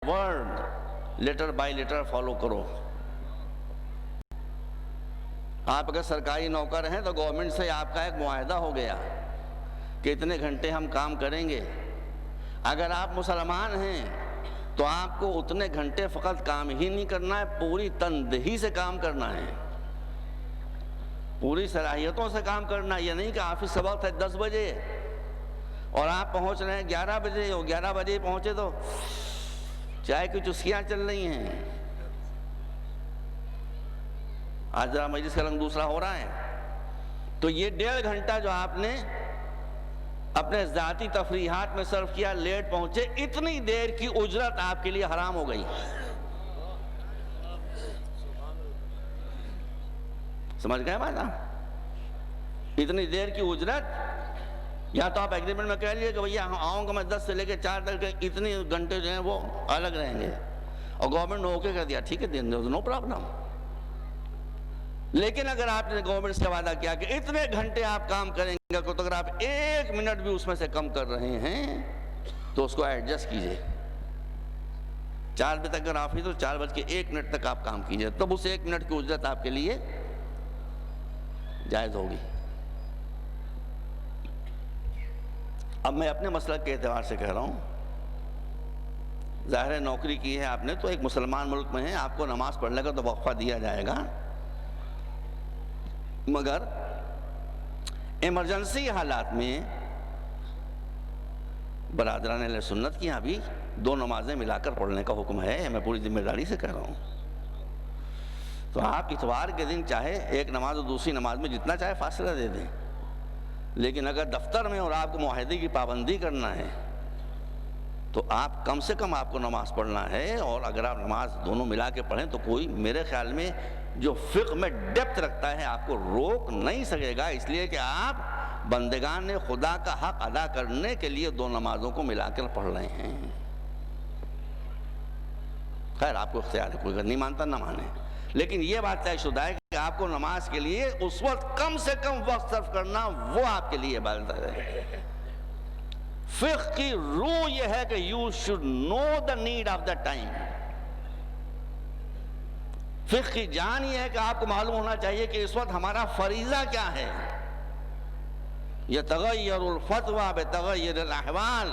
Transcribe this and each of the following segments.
Word letter by letter follow کرو. آپ اگر سرکاری نوکر ہیں تو گورنمنٹ سے آپ کا ایک معاہدہ ہو گیا کہ اتنے گھنٹے ہم کام کریں گے. اگر آپ مسلمان ہیں تو آپ کو اتنے گھنٹے فقط کام ہی نہیں کرنا ہے، پوری تندہی سے کام کرنا ہے، پوری صلاحیتوں سے کام کرنا ہے. یہ نہیں کہ آفس کا وقت ہے 10 بجے اور آپ پہنچ رہے ہیں 11 بجے، اور 11 بجے پہنچے تو چائے کی چسکیاں چل رہی ہیں. آج ذرا مجلس کا رنگ دوسرا ہو رہا ہے. تو یہ 1.5 گھنٹہ جو آپ نے اپنے ذاتی تفریحات میں صرف کیا، لیٹ پہنچے، اتنی دیر کی اجرت آپ کے لیے حرام ہو گئی. سمجھ گئے بات آپ؟ اتنی دیر کی اجرت، یا تو آپ ایگریمنٹ میں کہہ لیے کہ بھیا آؤں گا میں 10 سے لے کے 4 تک، اتنے گھنٹے جو ہیں وہ الگ رہیں گے، اور گورنمنٹ نے اوکے کر دیا، ٹھیک ہے، نو پرابلم. لیکن اگر آپ نے گورنمنٹ سے وعدہ کیا کہ اتنے گھنٹے آپ کام کریں گے، تو اگر آپ 1 منٹ بھی اس میں سے کم کر رہے ہیں تو اس کو ایڈجسٹ کیجئے. 4 بجے تک اگر آپ ہی تو 4:01 تک آپ کام کیجئے، تب اس 1 منٹ کی اجرت آپ کے لیے جائز ہوگی. اب میں اپنے مسلک کے اعتبار سے کہہ رہا ہوں، ظاہر ہے نوکری کی ہے آپ نے تو ایک مسلمان ملک میں ہے، آپ کو نماز پڑھنے کا تو وقفہ دیا جائے گا، مگر ایمرجنسی حالات میں برادران اہل سنت کی یہاں بھی 2 نمازیں ملا کر پڑھنے کا حکم ہے. میں پوری ذمہ داری سے کہہ رہا ہوں. تو آپ اتوار کے دن چاہے ایک نماز اور دوسری نماز میں جتنا چاہے فاصلہ دے دیں، لیکن اگر دفتر میں اور آپ کو معاہدے کی پابندی کرنا ہے تو آپ کم سے کم آپ کو نماز پڑھنا ہے. اور اگر آپ نماز دونوں ملا کے پڑھیں تو کوئی میرے خیال میں جو فقہ میں ڈیپتھ رکھتا ہے آپ کو روک نہیں سکے گا، اس لیے کہ آپ بندگان خدا کا حق ادا کرنے کے لیے 2 نمازوں کو ملا کر پڑھ رہے ہیں. خیر آپ کو اختیار ہے، کوئی اگر نہیں مانتا نہ مانے، لیکن یہ بات طے شدہ ہے کہ آپ کو نماز کے لیے اس وقت کم سے کم وقت صرف کرنا وہ آپ کے لیے عبادت ہے. فقہ کی روح یہ ہے کہ you should know the need of the time. فقہ کی جان یہ ہے کہ آپ کو معلوم ہونا چاہیے کہ اس وقت ہمارا فریضہ کیا ہے. یتغیر الفتویٰ بتغیر الاحوال،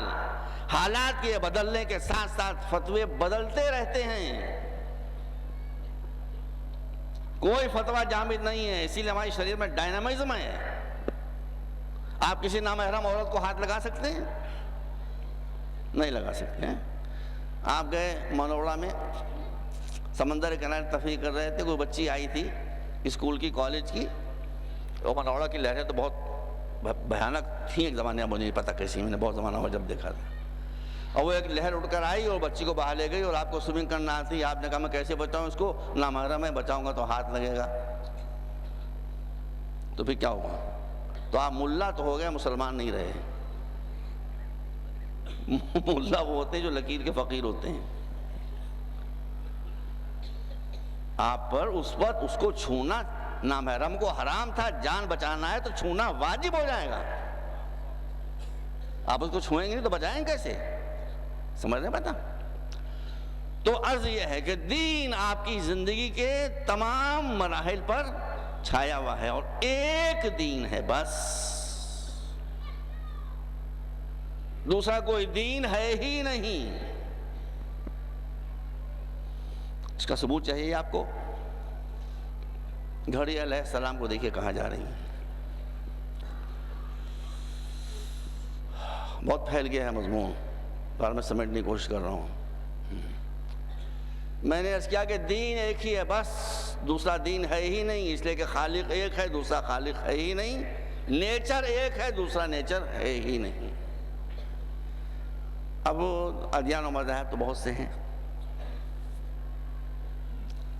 حالات کے بدلنے کے ساتھ ساتھ فتوے بدلتے رہتے ہیں. کوئی فتویٰ جامد نہیں ہے، اسی لیے ہماری شریعت میں ڈائنامزم ہے. آپ کسی نامحرم عورت کو ہاتھ لگا سکتے ہیں؟ نہیں لگا سکتے ہیں. آپ گئے منوڑا میں، سمندر کے کنارے تفریح کر رہے تھے، کوئی بچی آئی تھی اسکول کی، کالج کی. اور منوڑا کی لہریں تو بہت بھیانک تھیں ایک زمانے میں، مجھے نہیں پتہ کیسی، میں نے بہت زمانہ ہوا جب دیکھا تھا. اور وہ ایک لہر اٹھ کر آئی اور بچی کو باہر لے گئی، اور آپ کو سوئمنگ کرنا آتی. آپ نے کہا میں کیسے بچاؤں اس کو، نامحرم ہے، بچاؤں گا تو ہاتھ لگے گا. تو پھر کیا ہوگا؟ تو آپ ملا تو ہو گئے، مسلمان نہیں رہے. ملا وہ ہوتے ہیں جو لکیر کے فقیر ہوتے ہیں. آپ پر اس وقت اس کو چھونا، نامحرم کو حرام تھا، جان بچانا ہے تو چھونا واجب ہو جائے گا. آپ اس کو چھوئیں گے نہیں تو بچائیں کیسے؟ سمجھ رہے پتہ؟ تو عرض یہ ہے کہ دین آپ کی زندگی کے تمام مراحل پر چھایا ہوا ہے، اور ایک دین ہے بس، دوسرا کوئی دین ہے ہی نہیں. اس کا ثبوت چاہیے آپ کو. گھڑی علیہ السلام کو دیکھیے کہاں جا رہی ہیں. بہت پھیل گیا ہے مضمون، پر میں سمیٹنے کی کوشش کر رہا ہوں. میں نے عرض کیا کہ دین ایک ہی ہے بس، دوسرا دین ہے ہی نہیں، اس لیے کہ خالق ایک ہے، دوسرا خالق ہے ہی نہیں. نیچر ایک ہے، دوسرا نیچر ہے ہی نہیں. اب ادیان و مذاہب تو بہت سے ہیں.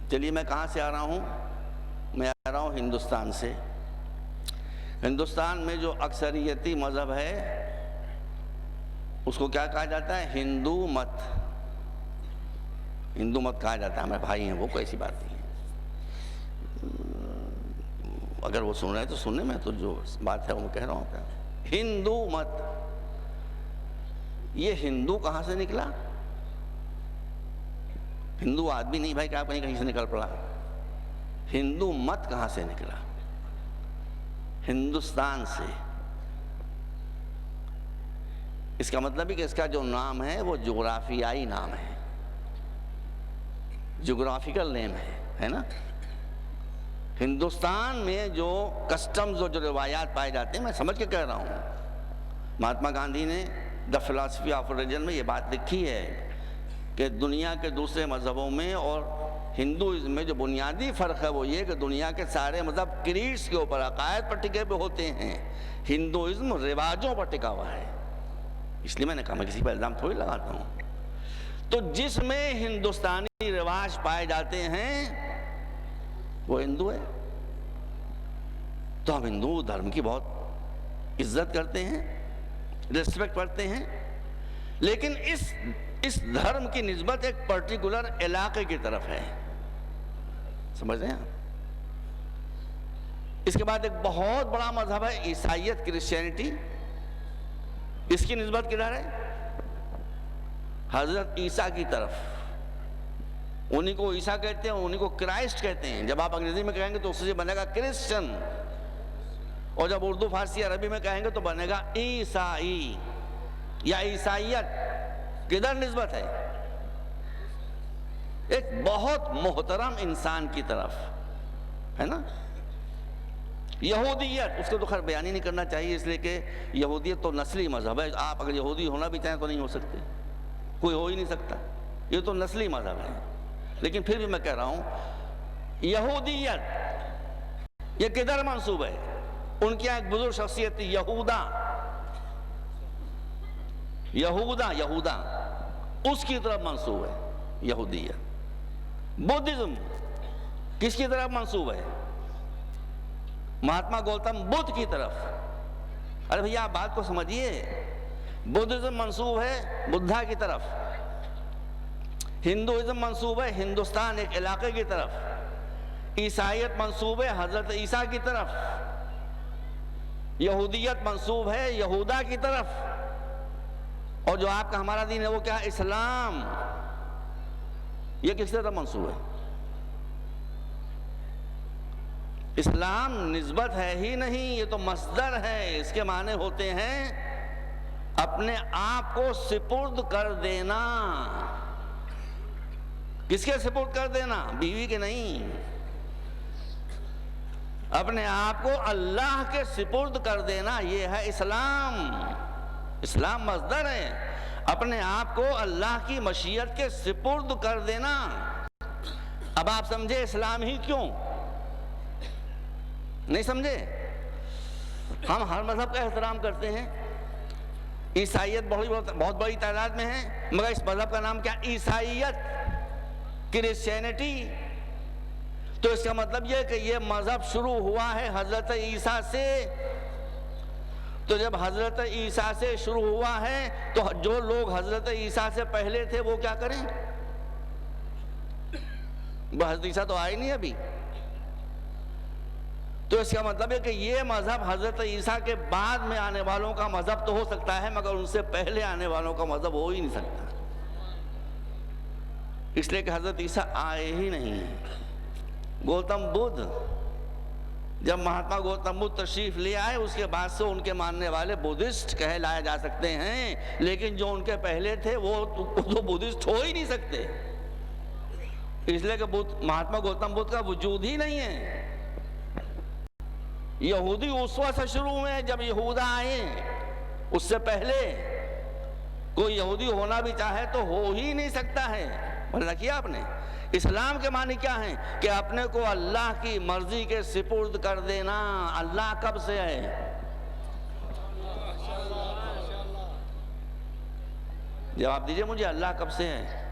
چلیے میں کہاں سے آ رہا ہوں؟ میں آ رہا ہوں ہندوستان سے. ہندوستان میں جو اکثریتی مذہب ہے اس کو کیا کہا جاتا ہے؟ ہندو مت. ہندو مت کہا جاتا ہے. ہمارے بھائی ہیں وہ، کوئی ایسی بات نہیں ہے. اگر وہ سن رہے ہیں تو سننے، میں تو جو بات ہے وہ کہہ رہا ہوں. ہندو مت، یہ ہندو کہاں سے نکلا؟ ہندو آدمی نہیں بھائی کہ آپ کہیں سے نکل پڑا. ہندو مت کہاں سے نکلا؟ ہندوستان سے. اس کا مطلب ہے کہ اس کا جو نام ہے وہ جغرافیائی نام ہے، جغرافیکل نیم ہے نا. ہندوستان میں جو کسٹمز اور جو روایات پائے جاتے ہیں، میں سمجھ کے کہہ رہا ہوں، مہاتما گاندھی نے دا فلاسفی آف ریلیجن میں یہ بات لکھی ہے کہ دنیا کے دوسرے مذہبوں میں اور ہندوازم میں جو بنیادی فرق ہے وہ یہ کہ دنیا کے سارے مذہب کریڈز کے اوپر، عقائد پر ٹکے ہوئے ہوتے ہیں، ہندوازم رواجوں پر ٹکا ہوا ہے. اس لیے میں نے کہا میں کسی پر الزام تھوڑی لگاتا ہوں. تو جس میں ہندوستانی رواج پائے جاتے ہیں وہ ہندو ہے. تو ہم ہندو دھرم کی بہت عزت کرتے ہیں، ریسپیکٹ کرتے ہیں، لیکن اس دھرم کی نسبت ایک پرٹیکولر علاقے کی طرف ہے. سمجھ رہے ہیں؟ اس کے بعد ایک بہت بڑا مذہب ہے عیسائیت، کرسچینٹی. اس کی نسبت کدھر ہے؟ حضرت عیسیٰ کی طرف. انہی کو عیسیٰ کہتے ہیں، انہی کو کرائسٹ کہتے ہیں. جب آپ انگریزی میں کہیں گے تو اس سے بنے گا کرسچن، اور جب اردو فارسی عربی میں کہیں گے تو بنے گا عیسائی یا عیسائیت. کدھر نسبت ہے؟ ایک بہت محترم انسان کی طرف ہے نا. یہودیت، اس کو تو خیر بیان ہی نہیں کرنا چاہیے، اس لیے کہ یہودیت تو نسلی مذہب ہے. آپ اگر یہودی ہونا بھی چاہیں تو نہیں ہو سکتے، کوئی ہو ہی نہیں سکتا. یہ تو نسلی مذہب ہے. لیکن پھر بھی میں کہہ رہا ہوں یہودیت یہ کدھر منسوب ہے؟ ان کی ایک بزرگ شخصیت تھی یہودا، یہودا اس کی طرف منسوب ہے یہودیت. بدھزم کس کی طرف منسوب ہے؟ مہاتما گوتم بدھ کی طرف. ارے بھیا آپ بات کو سمجھیے. بدھزم منسوب ہے بدھا کی طرف، ہندوازم منسوب ہے ہندوستان ایک علاقے کی طرف، عیسائیت منسوب ہے حضرت عیسیٰ کی طرف، یہودیت منسوب ہے یہودا کی طرف، اور جو آپ کا ہمارا دین ہے وہ کیا ہے؟ اسلام. یہ کس طرح منسوب ہے؟ اسلام نسبت ہے ہی نہیں، یہ تو مصدر ہے. اس کے معنی ہوتے ہیں اپنے آپ کو سپرد کر دینا. کس کے سپرد کر دینا؟ بیوی کے نہیں. اپنے آپ کو اللہ کے سپرد کر دینا، یہ ہے اسلام. اسلام مصدر ہے. اپنے آپ کو اللہ کی مشیت کے سپرد کر دینا. اب آپ سمجھے اسلام ہی کیوں؟ نہیں سمجھے؟ ہم ہر مذہب کا احترام کرتے ہیں. عیسائیت بہت بڑی تعداد میں ہے، مگر اس مذہب کا نام کیا؟ عیسائیت، کرسچینٹی. تو اس کا مطلب یہ کہ یہ مذہب شروع ہوا ہے حضرت عیسیٰ سے. تو جب حضرت عیسیٰ سے شروع ہوا ہے تو جو لوگ حضرت عیسیٰ سے پہلے تھے وہ کیا کریں؟ وہ حضرت عیسیٰ تو آئے نہیں ابھی. تو اس کا مطلب ہے کہ یہ مذہب حضرت عیسیٰ کے بعد میں آنے والوں کا مذہب تو ہو سکتا ہے، مگر ان سے پہلے آنے والوں کا مذہب ہو ہی نہیں سکتا. اس لیے کہ حضرت عیسیٰ آئے ہی نہیں. گوتم بدھ، جب مہاتما گوتم بدھ تشریف لے آئے اس کے بعد سے ان کے ماننے والے بدھسٹ کہلائے جا سکتے ہیں، لیکن جو ان کے پہلے تھے وہ تو بدھسٹ ہو ہی نہیں سکتے. اس لیے کہ مہاتما گوتم بدھ کا وجود ہی نہیں ہے. یہودی اس وقت سے شروع میں جب یہودا آئے، اس سے پہلے کوئی یہودی ہونا بھی چاہے تو ہو ہی نہیں سکتا ہے. بھلا کیا آپ نے؟ اسلام کے معنی کیا ہیں؟ کہ اپنے کو اللہ کی مرضی کے سپرد کر دینا. اللہ کب سے ہے؟ جواب دیجئے مجھے، اللہ کب سے ہے؟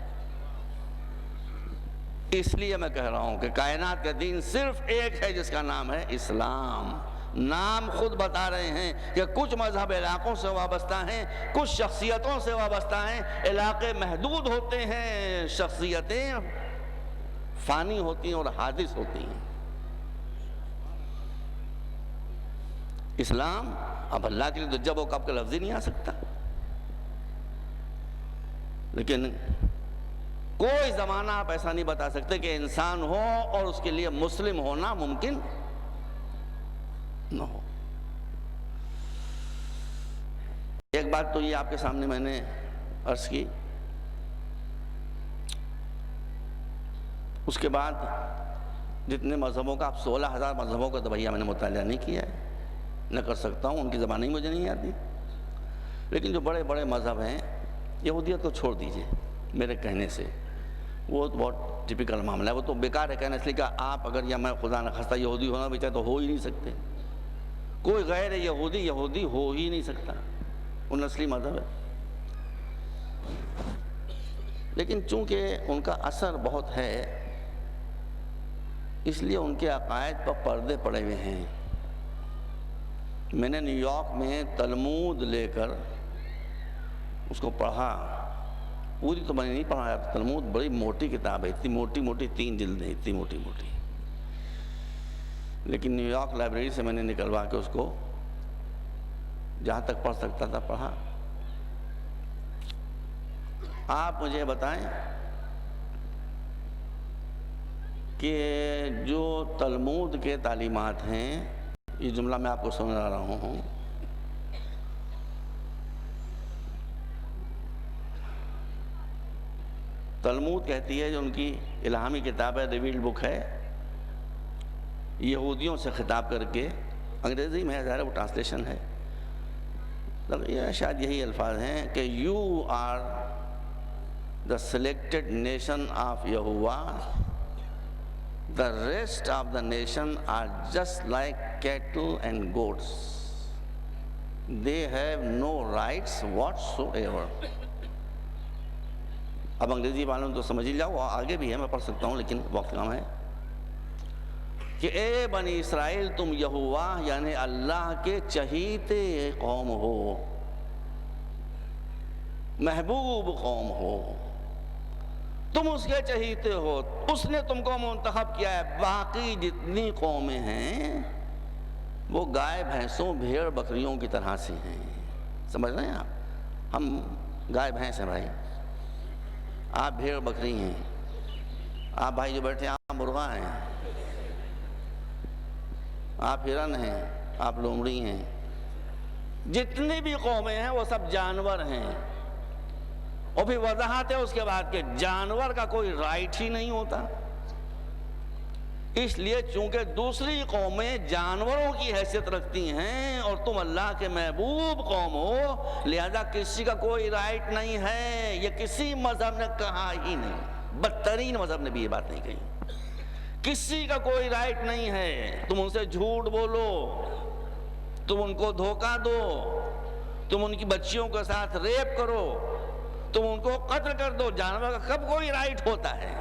اس لیے میں کہہ رہا ہوں کہ کائنات کا دین صرف ایک ہے جس کا نام ہے اسلام. نام خود بتا رہے ہیں کہ کچھ مذہب علاقوں سے وابستہ ہیں، کچھ شخصیتوں سے وابستہ ہیں. علاقے محدود ہوتے ہیں، شخصیتیں فانی ہوتی ہیں اور حادث ہوتی ہیں. اسلام اب اللہ کے لیے تو جب و کب کا لفظ ہی نہیں آ سکتا. لیکن کوئی زمانہ آپ ایسا نہیں بتا سکتے کہ انسان ہو اور اس کے لیے مسلم ہونا ممکن نہ ہو۔ ایک بات تو یہ آپ کے سامنے میں نے عرض کی، اس کے بعد جتنے مذہبوں کا، اب 16,000 مذہبوں کا تو بھیا میں نے مطالعہ نہیں کیا ہے، نہ کر سکتا ہوں، ان کی زبان ہی مجھے نہیں آتی، لیکن جو بڑے بڑے مذہب ہیں، یہودیت کو چھوڑ دیجئے میرے کہنے سے، وہ تو بہت ٹپیکل معاملہ ہے، وہ تو بیکار ہے کہنا، اس لیے کہ آپ اگر یا میں خدا نخواستہ یہودی ہونا بھی چاہے تو ہو ہی نہیں سکتے، کوئی غیر یہودی ہو ہی نہیں سکتا، وہ نسلی مذہب ہے۔ لیکن چونکہ ان کا اثر بہت ہے، اس لیے ان کے عقائد پر پردے پڑے ہوئے ہیں۔ میں نے نیو یارک میں تلمود لے کر اس کو پڑھا، پوری تو میں نے نہیں پڑھا، تلمود بڑی موٹی کتاب ہے، اتنی موٹی موٹی 3 جلدیں، اتنی موٹی موٹی، لیکن نیو یارک لائبریری سے میں نے نکلوا کے اس کو جہاں تک پڑھ سکتا تھا پڑھا۔ آپ مجھے بتائیں کہ جو تلمود کے تعلیمات ہیں، یہ جملہ میں آپ کو سنا رہا ہوں، تلمود کہتی ہے، جو ان کی الہامی کتاب ہے، ریویلڈ بک ہے، یہودیوں سے خطاب کر کے، انگریزی میں ظاہر وہ ٹرانسلیشن ہے، یہ شاید یہی الفاظ ہیں کہ you are the selected nation of Yahuwah, the rest of the nation are just like cattle and goats, they have no rights whatsoever۔ اب انگریزی معلوم تو سمجھ ہی جاؤ، آگے بھی ہے، میں پڑھ سکتا ہوں لیکن وقت کم ہے، کہ اے بنی اسرائیل تم یہوہ یعنی اللہ کے چہیتے قوم ہو، محبوب قوم ہو، تم اس کے چہیتے ہو، اس نے تم کو منتخب کیا ہے۔ باقی جتنی قومیں ہیں وہ گائے بھینسوں بھیڑ بکریوں کی طرح سے ہیں، سمجھ رہے ہیں آپ؟ ہم گائے بھینس ہیں بھائی، آپ بھیڑ بکری ہیں، آپ بھائی جو بیٹھے ہیں آپ مرغا ہیں، آپ ہرن ہیں، آپ لومڑی ہیں، جتنی بھی قومیں ہیں وہ سب جانور ہیں۔ اور پھر وضاحت ہے اس کے بعد کہ جانور کا کوئی رائٹ ہی نہیں ہوتا، اس لیے چونکہ دوسری قومیں جانوروں کی حیثیت رکھتی ہیں اور تم اللہ کے محبوب قوم ہو، لہذا کسی کا کوئی رائٹ نہیں ہے۔ یہ کسی مذہب نے کہا ہی نہیں، بدترین مذہب نے بھی یہ بات نہیں کہی، کسی کا کوئی رائٹ نہیں ہے۔ تم ان سے جھوٹ بولو، تم ان کو دھوکہ دو، تم ان کی بچیوں کے ساتھ ریپ کرو، تم ان کو قتل کر دو، جانور کا کب کوئی رائٹ ہوتا ہے؟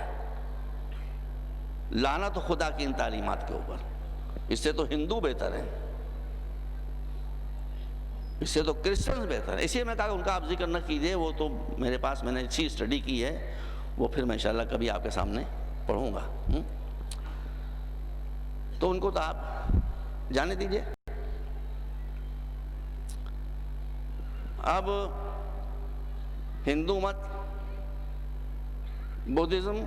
لعنت خدا کی ان تعلیمات کے اوپر، اس سے تو ہندو بہتر ہے، اس سے تو کرسچنز بہتر ہے۔ اسی لیے میں کہا کہ ان کا آپ ذکر نہ کیجئے، وہ تو میرے پاس میں نے اچھی اسٹڈی کی ہے، وہ پھر میں انشاءاللہ کبھی آپ کے سامنے پڑھوں گا۔ تو ان کو تو آپ جانے دیجئے۔ اب ہندو مت، بدھزم،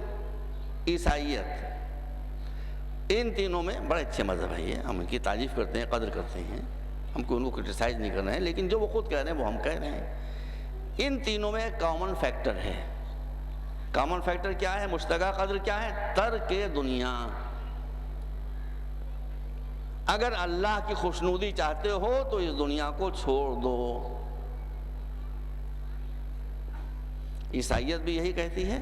عیسائیت، ان تینوں میں بڑے اچھے مذہب ہیں، یہ ہم ان کی تعریف کرتے ہیں، قدر کرتے ہیں، ہم کو ان کو کرٹیسائز نہیں کر رہے ہیں، لیکن جو وہ خود کہہ رہے ہیں وہ ہم کہہ رہے ہیں۔ ان تینوں میں ایک کامن فیکٹر ہے۔ کامن فیکٹر کیا ہے؟ مشترکہ قدر کیا ہے؟ ترک دنیا۔ اگر اللہ کی خوشنودی چاہتے ہو تو اس دنیا کو چھوڑ دو۔ عیسائیت بھی یہی کہتی ہے،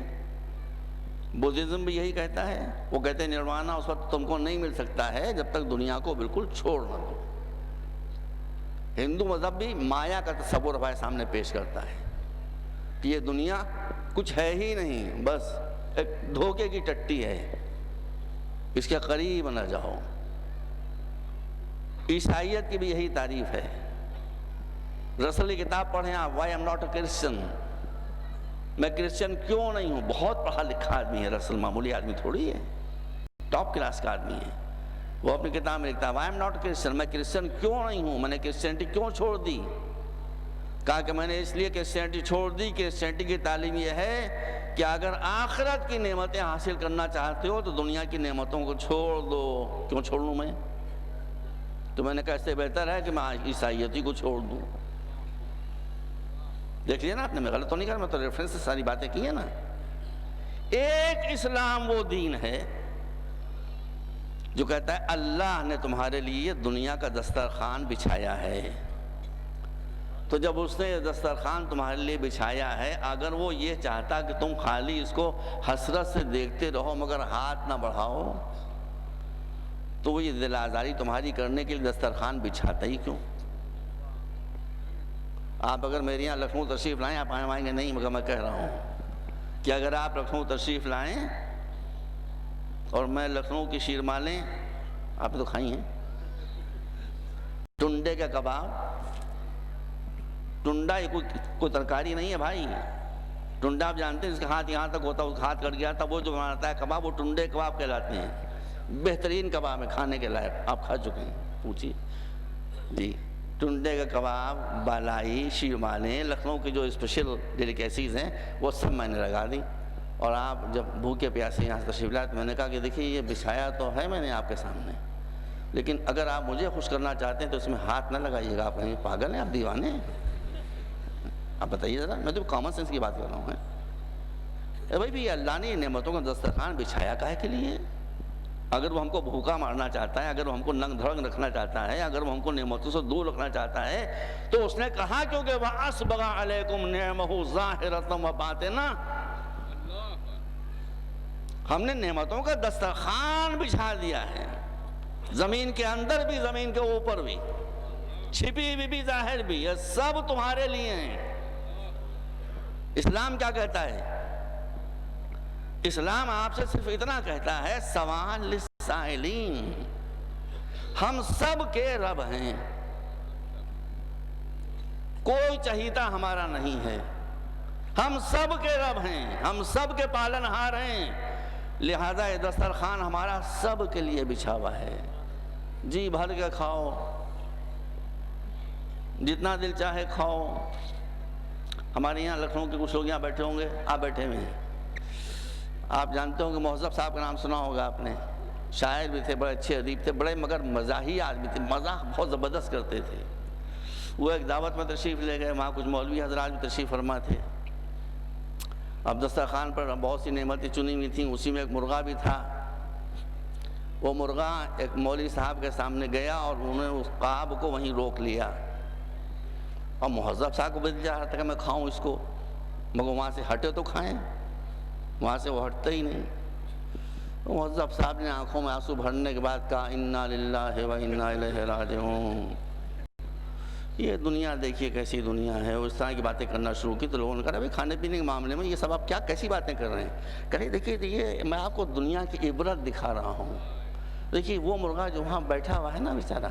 بدھزم بھی یہی کہتا ہے، وہ کہتے ہیں نروانا اس وقت تم کو نہیں مل سکتا ہے جب تک دنیا کو بالکل چھوڑ نہ دو۔ ہندو مذہب بھی مایا کا تصور ہمارے سامنے پیش کرتا ہے کہ یہ دنیا کچھ ہے ہی نہیں، بس ایک دھوکے کی ٹٹی ہے، اس کے قریب نہ جاؤ۔ عیسائیت کی بھی یہی تعریف ہے۔ رسل کی کتاب پڑھیں آپ، why I'm not a Christian, میں کرسچن کیوں نہیں ہوں؟ بہت پڑھا لکھا آدمی ہے رسل، معمولی آدمی تھوڑی ہے، ٹاپ کلاس کا آدمی ہے۔ وہ اپنی کتاب میں لکھتا ہے وائی ایم ناٹ کرسچن، میں کرسچن کیوں نہیں ہوں، میں نے کرسچینٹی کیوں چھوڑ دی؟ کہا کہ میں نے اس لیے کرسچینٹی چھوڑ دی، کرسچینٹی کی تعلیم یہ ہے کہ اگر آخرت کی نعمتیں حاصل کرنا چاہتے ہو تو دنیا کی نعمتوں کو چھوڑ دو۔ کیوں چھوڑ لوں میں؟ تو میں نے کہا اس سے بہتر ہے کہ میں عیسائیت ہی کو چھوڑ دوں۔ دیکھ لیا نا آپ نے، میں غلط تو نہیں کہا، میں تو ریفرنس سے ساری باتیں کی ہیں نا۔ ایک اسلام وہ دین ہے جو کہتا ہے اللہ نے تمہارے لیے دنیا کا دسترخوان بچھایا ہے، تو جب اس نے یہ دسترخوان تمہارے لیے بچھایا ہے، اگر وہ یہ چاہتا کہ تم خالی اس کو حسرت سے دیکھتے رہو مگر ہاتھ نہ بڑھاؤ، تو وہ یہ دل آزاری تمہاری کرنے کے لیے دسترخوان بچھاتا ہی کیوں؟ آپ اگر میرے یہاں لکھنؤ تشریف لائیں، آپ آئیں گے نہیں، مگر میں کہہ رہا ہوں کہ اگر آپ لکھنؤ تشریف لائیں اور میں لکھنؤ کی شیرمالیں، آپ نے تو کھائی ہیں، ٹنڈے کا کباب، ٹنڈا یہ کوئی ترکاری نہیں ہے بھائی، ٹنڈا آپ جانتے ہیں جس کا ہاتھ یہاں تک ہوتا ہے، اس کا ہاتھ کٹ گیا تھا، وہ جو بناتا ہے کباب، وہ ٹنڈے کباب کہلاتے ہیں۔ بہترین کباب ہے کھانے کے لائق، آپ کھا چکے ہیں، پوچھیے جی۔ ٹنڈے کا کباب، بالائی، شیرمالیں، لکھنؤ کی جو اسپیشل ڈیلیکیسیز ہیں وہ سب میں نے لگا دی، اور آپ جب بھوکے پیاسے یہاں سے تشریف لائے تو میں نے کہا کہ دیکھیے یہ بچھایا تو ہے میں نے آپ کے سامنے، لیکن اگر آپ مجھے خوش کرنا چاہتے ہیں تو اس میں ہاتھ نہ لگائیے گا، آپ کہیں پاگل ہیں، آپ دیوانے ہیں؟ آپ بتائیے ذرا، میں تو کامن سینس کی بات کر رہا ہوں۔ بھائی بھی اللہ نے نعمتوں کا دسترخوان بچھایا کاہے کے لیے؟ اگر وہ ہم کو بھوکا مارنا چاہتا ہے، اگر وہ ہم کو ننگ دھڑنگ رکھنا چاہتا ہے، اگر وہ ہم کو نعمتوں سے دور رکھنا چاہتا ہے، تو اس نے کہا کیونکہ وَأَسْبَغَ عَلَيْكُمْ نِعْمَهُ ظَاهِرَةً وَبَاطِنَةً، ہم نے نعمتوں کا دسترخوان بچھا دیا ہے، زمین کے اندر بھی، زمین کے اوپر بھی، چھپی بھی ظاہر بھی، یہ سب تمہارے لیے ہیں۔ اسلام کیا کہتا ہے؟ اسلام آپ سے صرف اتنا کہتا ہے، سوال للسائلین، ہم سب کے رب ہیں، کوئی چہیتا ہمارا نہیں ہے، ہم سب کے رب ہیں، ہم سب کے پالنہار ہیں، لہذا یہ دسترخوان ہمارا سب کے لیے بچھا ہوا ہے، جی بھر کے کھاؤ، جتنا دل چاہے کھاؤ۔ ہمارے یہاں لکھنؤ کے کچھ لوگ یہاں بیٹھے ہوں گے، آپ بیٹھے ہوئے ہیں، آپ جانتے ہوں گے مہذب صاحب کا نام سنا ہوگا آپ نے، شاعر بھی تھے، بڑے اچھے ادیب تھے، بڑے مگر مزاحی آدمی تھے، مزاح بہت زبردست کرتے تھے۔ وہ ایک دعوت میں تشریف لے گئے، وہاں کچھ مولوی حضرات بھی تشریف فرما تھے، اب دسترخوان پر بہت سی نعمتیں چنی ہوئی تھیں، اسی میں ایک مرغا بھی تھا۔ وہ مرغا ایک مولوی صاحب کے سامنے گیا اور انہوں نے اس قاب کو وہیں روک لیا، اور مہذب صاحب کو بھی جا رہا تھا کہ میں کھاؤں اس کو، مگر وہاں سے ہٹے تو کھائیں، وہاں سے وہ ہٹتے ہی نہیں۔ مہذب صاحب نے آنکھوں میں آنسو بھرنے کے بعد کہا انا للہ و انا الیہ راجعون۔ یہ دنیا دیکھیے کیسی دنیا ہے، اس طرح کی باتیں کرنا شروع کی تو لوگوں نے کہا بھائی کھانے پینے کے معاملے میں یہ سب آپ کیا کیسی باتیں کر رہے ہیں؟ کہے دیکھیے یہ میں آپ کو دنیا کی عبرت دکھا رہا ہوں، دیکھیے وہ مرغا جو وہاں بیٹھا ہوا ہے نا بیچارہ،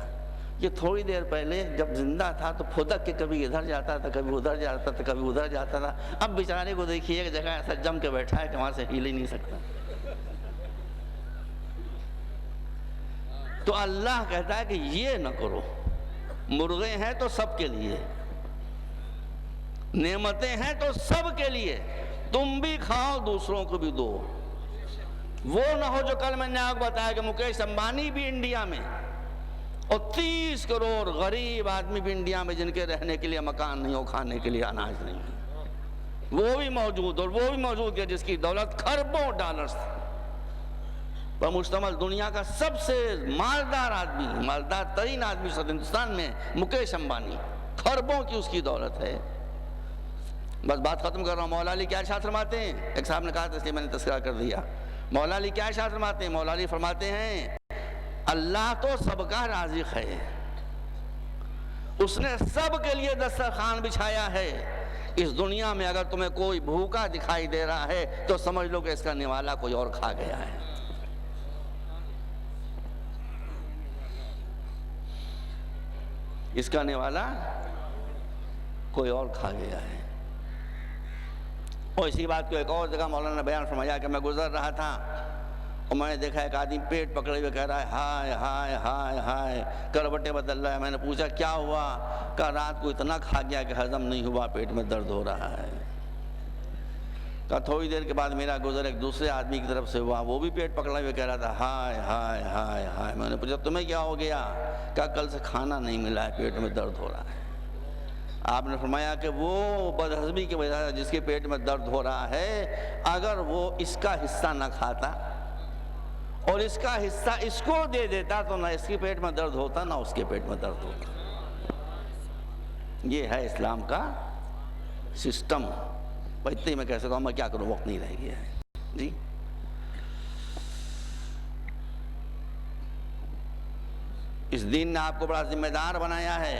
یہ تھوڑی دیر پہلے جب زندہ تھا تو پھدک کے کبھی ادھر جاتا تھا، کبھی ادھر جاتا تھا، کبھی ادھر جاتا تھا، اب بیچارے کو دیکھیے ایک جگہ ایسا جم کے بیٹھا ہے کہ وہاں سے ہل ہی نہیں سکتا۔ تو اللہ کہتا ہے کہ یہ نہ کرو، مرغے ہیں تو سب کے لیے، نعمتیں ہیں تو سب کے لیے، تم بھی کھاؤ دوسروں کو بھی دو۔ وہ نہ ہو جو کل میں نے آپ کو بتایا کہ مکیش امبانی بھی انڈیا میں، اور 30 کروڑ غریب آدمی بھی انڈیا میں جن کے رہنے کے لیے مکان نہیں ہو، کھانے کے لیے اناج نہیں ہے، وہ بھی موجود، اور وہ بھی موجود ہے جس کی دولت خربوں ڈالرز پر مشتمل، دنیا کا سب سے مالدار آدمی، مالدار ترین آدمی ہندوستان میں مکیش امبانی، خربوں کی اس کی دولت ہے۔ بس بات ختم کر رہا ہوں۔ مولا علی کیا ارشاد فرماتے ہیں؟ ایک صاحب نے کہا تھا اس لیے میں نے تذکرہ کر دیا۔ مولا علی کیا ارشاد فرماتے ہیں؟ مولا علی فرماتے ہیں اللہ تو سب کا رازق ہے، اس نے سب کے لیے دسترخوان بچھایا ہے، اس دنیا میں اگر تمہیں کوئی بھوکا دکھائی دے رہا ہے تو سمجھ لو کہ اس کا نوالا کوئی اور کھا گیا ہے۔ اس کا نوالا کوئی اور کھا گیا ہے۔ اور اسی بات کو ایک اور جگہ مولانا نے بیان فرمایا کہ میں گزر رہا تھا اور میں نے دیکھا ایک آدمی پیٹ پکڑے ہوئے کہہ رہا ہے ہائے ہائے ہائے ہائے، کروٹیں بدل رہا ہے۔ میں نے پوچھا کیا ہوا؟ کہا رات کو اتنا کھا گیا کہ ہضم نہیں ہوا، پیٹ میں درد ہو رہا ہے۔ کہا تھوڑی دیر کے بعد میرا گزر ایک دوسرے آدمی کی طرف سے ہوا، وہ بھی پیٹ پکڑے ہوئے کہہ رہا تھا ہائے ہائے ہائے ہائے۔ میں نے پوچھا تمہیں کیا ہو گیا؟ کہا کل سے کھانا نہیں ملا ہے، پیٹ میں درد ہو رہا ہے۔ آپ نے فرمایا کہ وہ بدہضمی کی وجہ سے جس کے پیٹ میں درد ہو رہا ہے، اگر وہ اس کا حصہ نہ کھاتا اور اس کا حصہ اس کو دے دیتا تو نہ اس کے پیٹ میں درد ہوتا نہ اس کے پیٹ میں درد ہوتا۔ یہ ہے اسلام کا سسٹم۔ اتنے ہی میں کہہ سکتا ہوں، میں کیا کروں، وقت نہیں رہ گیا ہے جی۔ اس دین نے آپ کو بڑا ذمہ دار بنایا ہے۔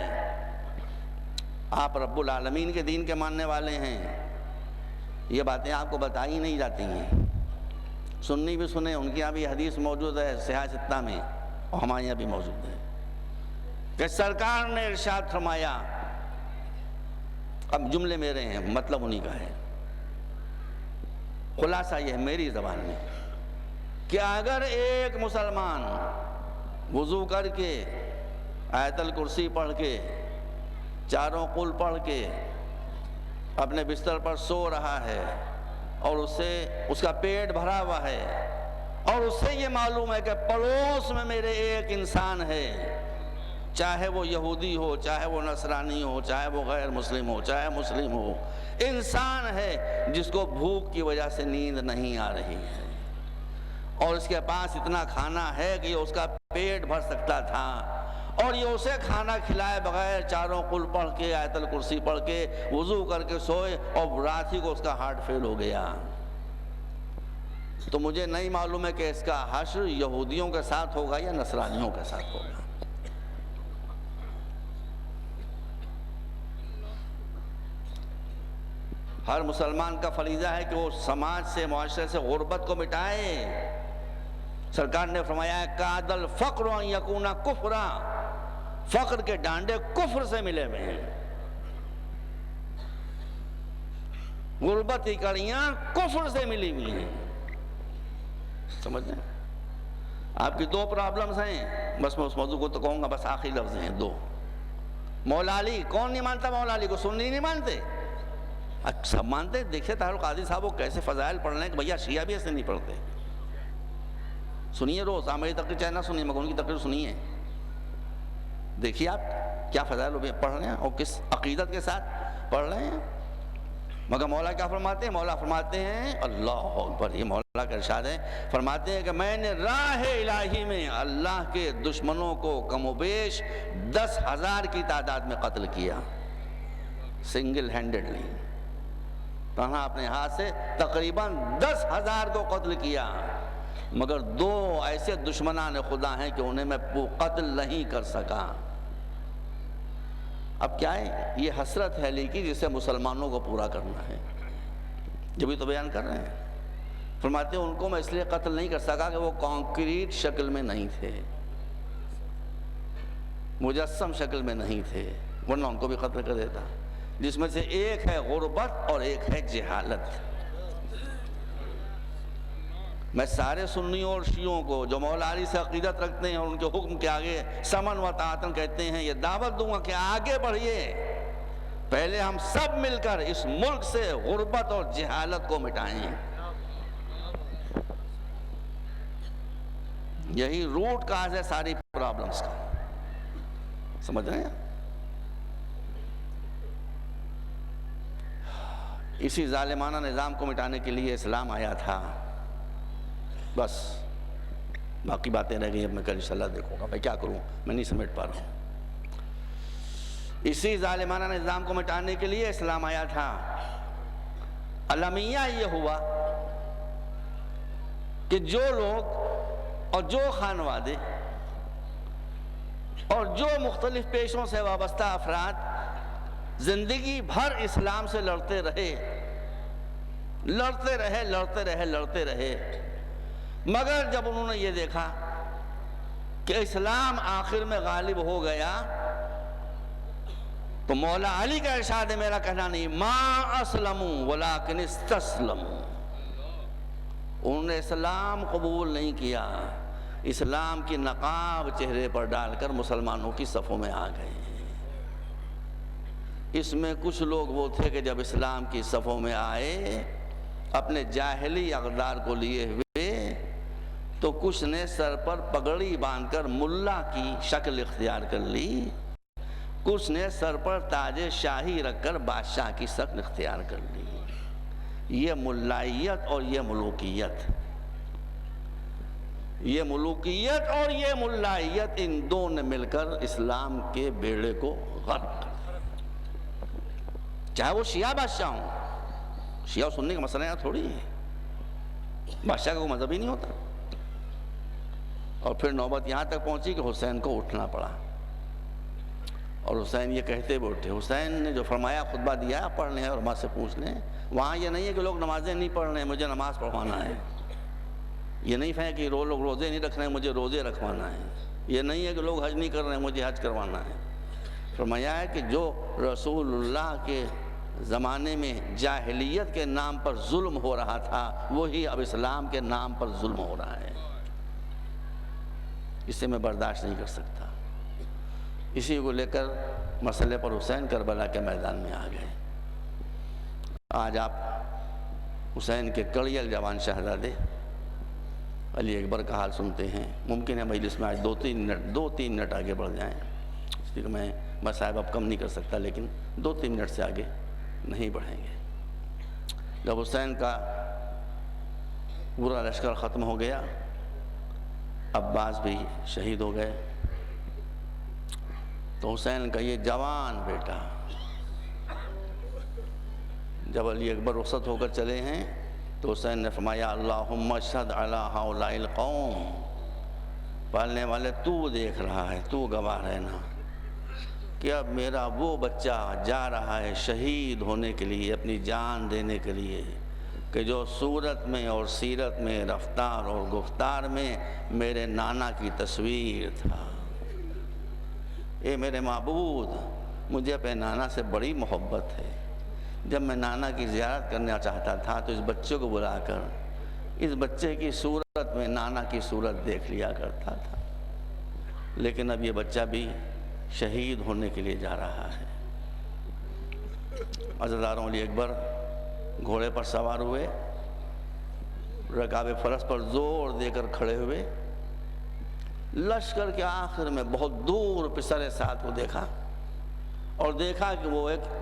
آپ رب العالمین کے دین کے ماننے والے ہیں۔ یہ باتیں آپ کو بتائی نہیں جاتی ہیں، سننی بھی سنیں، ان کی یہاں بھی حدیث موجود ہے صحیح ستہ میں، اور ہمارے یہاں بھی موجود ہے کہ سرکار نے ارشاد فرمایا، اب جملے میرے ہیں، مطلب انہی کا ہے، خلاصہ یہ ہے میری زبان میں، کہ اگر ایک مسلمان وضو کر کے آیت الکرسی پڑھ کے چاروں قل پڑھ کے اپنے بستر پر سو رہا ہے اور اس کا پیٹ بھرا ہوا ہے، اور اس سے یہ معلوم ہے کہ پڑوس میں میرے ایک انسان ہے، چاہے وہ یہودی ہو، چاہے وہ نصرانی ہو، چاہے وہ غیر مسلم ہو، چاہے مسلم ہو، انسان ہے جس کو بھوک کی وجہ سے نیند نہیں آ رہی ہے، اور اس کے پاس اتنا کھانا ہے کہ یہ اس کا پیٹ بھر سکتا تھا، اور یہ اسے کھانا کھلائے بغیر چاروں قل پڑھ کے آیت الکرسی پڑھ کے وضو کر کے سوئے، اور رات ہی کو اس کا ہارٹ فیل ہو گیا، تو مجھے نہیں معلوم ہے کہ اس کا حشر یہودیوں کے ساتھ ہوگا یا نصرانیوں کے ساتھ ہوگا۔ ہر مسلمان کا فریضہ ہے کہ وہ سماج سے، معاشرے سے غربت کو مٹائے۔ سرکار نے فرمایا ہے کاد الفقر ان یکون کفرا، فقر کے ڈانڈے کفر سے ملے ہوئے ہیں، غربت کی کڑیاں کفر سے ملی ہوئی ہیں۔ سمجھ لیں، آپ کی دو پرابلمز ہیں، بس میں اس موضوع کو تو کہوں گا، بس آخری لفظ ہیں دو۔ مولا علی، کون نہیں مانتا مولا علی کو؟ سنی نہیں مانتے؟ سب مانتے۔ دیکھیے طاہر القادری صاحب وہ کیسے فضائل پڑھ رہے ہیں کہ بھیا شیعہ بھی ایسے نہیں پڑھتے۔ سنیے روز، میری تقریر چاہے نہ سنیے مگر ان کی تقریر سنیے، دیکھیے آپ کیا فضائل پڑھ رہے ہیں اور کس عقیدت کے ساتھ پڑھ رہے ہیں۔ مگر مولا کیا فرماتے ہیں؟ مولا فرماتے ہیں، اللہ اکبر، یہ مولا کا ارشاد ہے، فرماتے ہیں کہ میں نے راہ الہی میں اللہ کے دشمنوں کو کم و بیش 10,000 کی تعداد میں قتل کیا، سنگل ہینڈڈلی، کہاں اپنے ہاتھ سے تقریباً 10,000 کو قتل کیا، مگر 2 ایسے دشمنان خدا ہیں کہ انہیں میں قتل نہیں کر سکا۔ اب کیا ہے؟ یہ حسرت ہے علی کی جسے مسلمانوں کو پورا کرنا ہے، جب بھی تو بیان کر رہے ہیں۔ فرماتے ہیں ان کو میں اس لیے قتل نہیں کر سکا کہ وہ کانکریٹ شکل میں نہیں تھے، مجسم شکل میں نہیں تھے، ورنہ ان کو بھی قتل کر دیتا، جس میں سے ایک ہے غربت اور ایک ہے جہالت۔ میں سارے سنیوں اور شیعوں کو جو مولا علی سے عقیدت رکھتے ہیں اور ان کے حکم کے آگے سمن و طاعتن کہتے ہیں، یہ دعوت دوں گا کہ آگے بڑھیے، پہلے ہم سب مل کر اس ملک سے غربت اور جہالت کو مٹائیں۔ یہی روٹ کاز ہے ساری پرابلمز کا، سمجھ رہے ہیں؟ اسی ظالمانہ نظام کو مٹانے کے لیے اسلام آیا تھا، بس باقی باتیں رہ گئی، اب میں کل انشاءاللہ دیکھوں گا، میں کیا کروں، میں نہیں سمیٹ پا رہا ہوں۔ اسی ظالمانہ نظام کو مٹانے کے لیے اسلام آیا تھا۔ المیہ یہ ہوا کہ جو لوگ اور جو خانوادے اور جو مختلف پیشوں سے وابستہ افراد زندگی بھر اسلام سے لڑتے رہے، مگر جب انہوں نے یہ دیکھا کہ اسلام آخر میں غالب ہو گیا تو مولا علی کا ارشاد ہے، میرا کہنا نہیں، ما اسلموا ولیکن استسلموا، انہوں نے اسلام قبول نہیں کیا، اسلام کی نقاب چہرے پر ڈال کر مسلمانوں کی صفوں میں آ گئے۔ اس میں کچھ لوگ وہ تھے کہ جب اسلام کی صفوں میں آئے اپنے جاہلی اقدار کو لیے ہوئے، تو کچھ نے سر پر پگڑی باندھ کر ملا کی شکل اختیار کر لی، کچھ نے سر پر تاج شاہی رکھ کر بادشاہ کی شکل اختیار کر لی۔ یہ ملائیت اور یہ ملوکیت، یہ ملوکیت اور یہ ملائیت، ان دو نے مل کر اسلام کے بیڑے کو غرق کر دیا۔ چاہے وہ شیعہ بادشاہ ہوں، شیعہ سننے کا مسئلہ یہاں تھوڑی ہے، بادشاہ کا کوئی مذہب ہی نہیں ہوتا۔ اور پھر نوبت یہاں تک پہنچی کہ حسین کو اٹھنا پڑا، اور حسین یہ کہتے ہوئے اٹھے۔ حسین نے جو فرمایا، خطبہ دیا، پڑھ لیں اور ماں سے پوچھ لیں۔ وہاں یہ نہیں ہے کہ لوگ نمازیں نہیں پڑھ رہے ہیں مجھے نماز پڑھوانا ہے، یہ نہیں ہے کہ لوگ روزے نہیں رکھ رہے ہیں مجھے روزے رکھوانا ہے، یہ نہیں ہے کہ لوگ حج نہیں کر رہے ہیں مجھے حج کروانا ہے۔ فرمایا ہے کہ جو رسول اللہ کے زمانے میں جاہلیت کے نام پر ظلم ہو رہا تھا، وہی اب اسلام کے نام پر ظلم ہو رہا ہے، اسے میں برداشت نہیں کر سکتا۔ اسی کو لے کر مسئلے پر حسین کربلا کے میدان میں آ گئے۔ آج آپ حسین کے کڑیل جوان شہزادے علی اکبر کا حال سنتے ہیں۔ ممکن ہے مجلس میں آج دو تین منٹ آگے بڑھ جائیں، اس لیے میں صاحب اب کم نہیں کر سکتا، لیکن 2-3 منٹ سے آگے نہیں بڑھیں گے۔ جب حسین کا پورا لشکر ختم ہو گیا، عباس بھی شہید ہو گئے، تو حسین کا یہ جوان بیٹا جب علی اکبر رخصت ہو کر چلے ہیں تو حسین نے فرمایا اللہم اشہد علی ہؤلاء القوم، پالنے والے تو دیکھ رہا ہے، تو گواہ رہنا کہ اب میرا وہ بچہ جا رہا ہے شہید ہونے کے لیے، اپنی جان دینے کے لیے، کہ جو صورت میں اور سیرت میں، رفتار اور گفتار میں میرے نانا کی تصویر تھا۔ اے میرے معبود، مجھے اپنے نانا سے بڑی محبت ہے، جب میں نانا کی زیارت کرنا چاہتا تھا تو اس بچے کو بلا کر اس بچے کی صورت میں نانا کی صورت دیکھ لیا کرتا تھا، لیکن اب یہ بچہ بھی شہید ہونے کے لیے جا رہا ہے۔ عزاداروں، علی اکبر گھوڑے پر سوار ہوئے، رکاب فرس پر زور دے کر کھڑے ہوئے، لشکر کے آخر میں بہت دور پسر سعد کو دیکھا، اور دیکھا کہ وہ ایک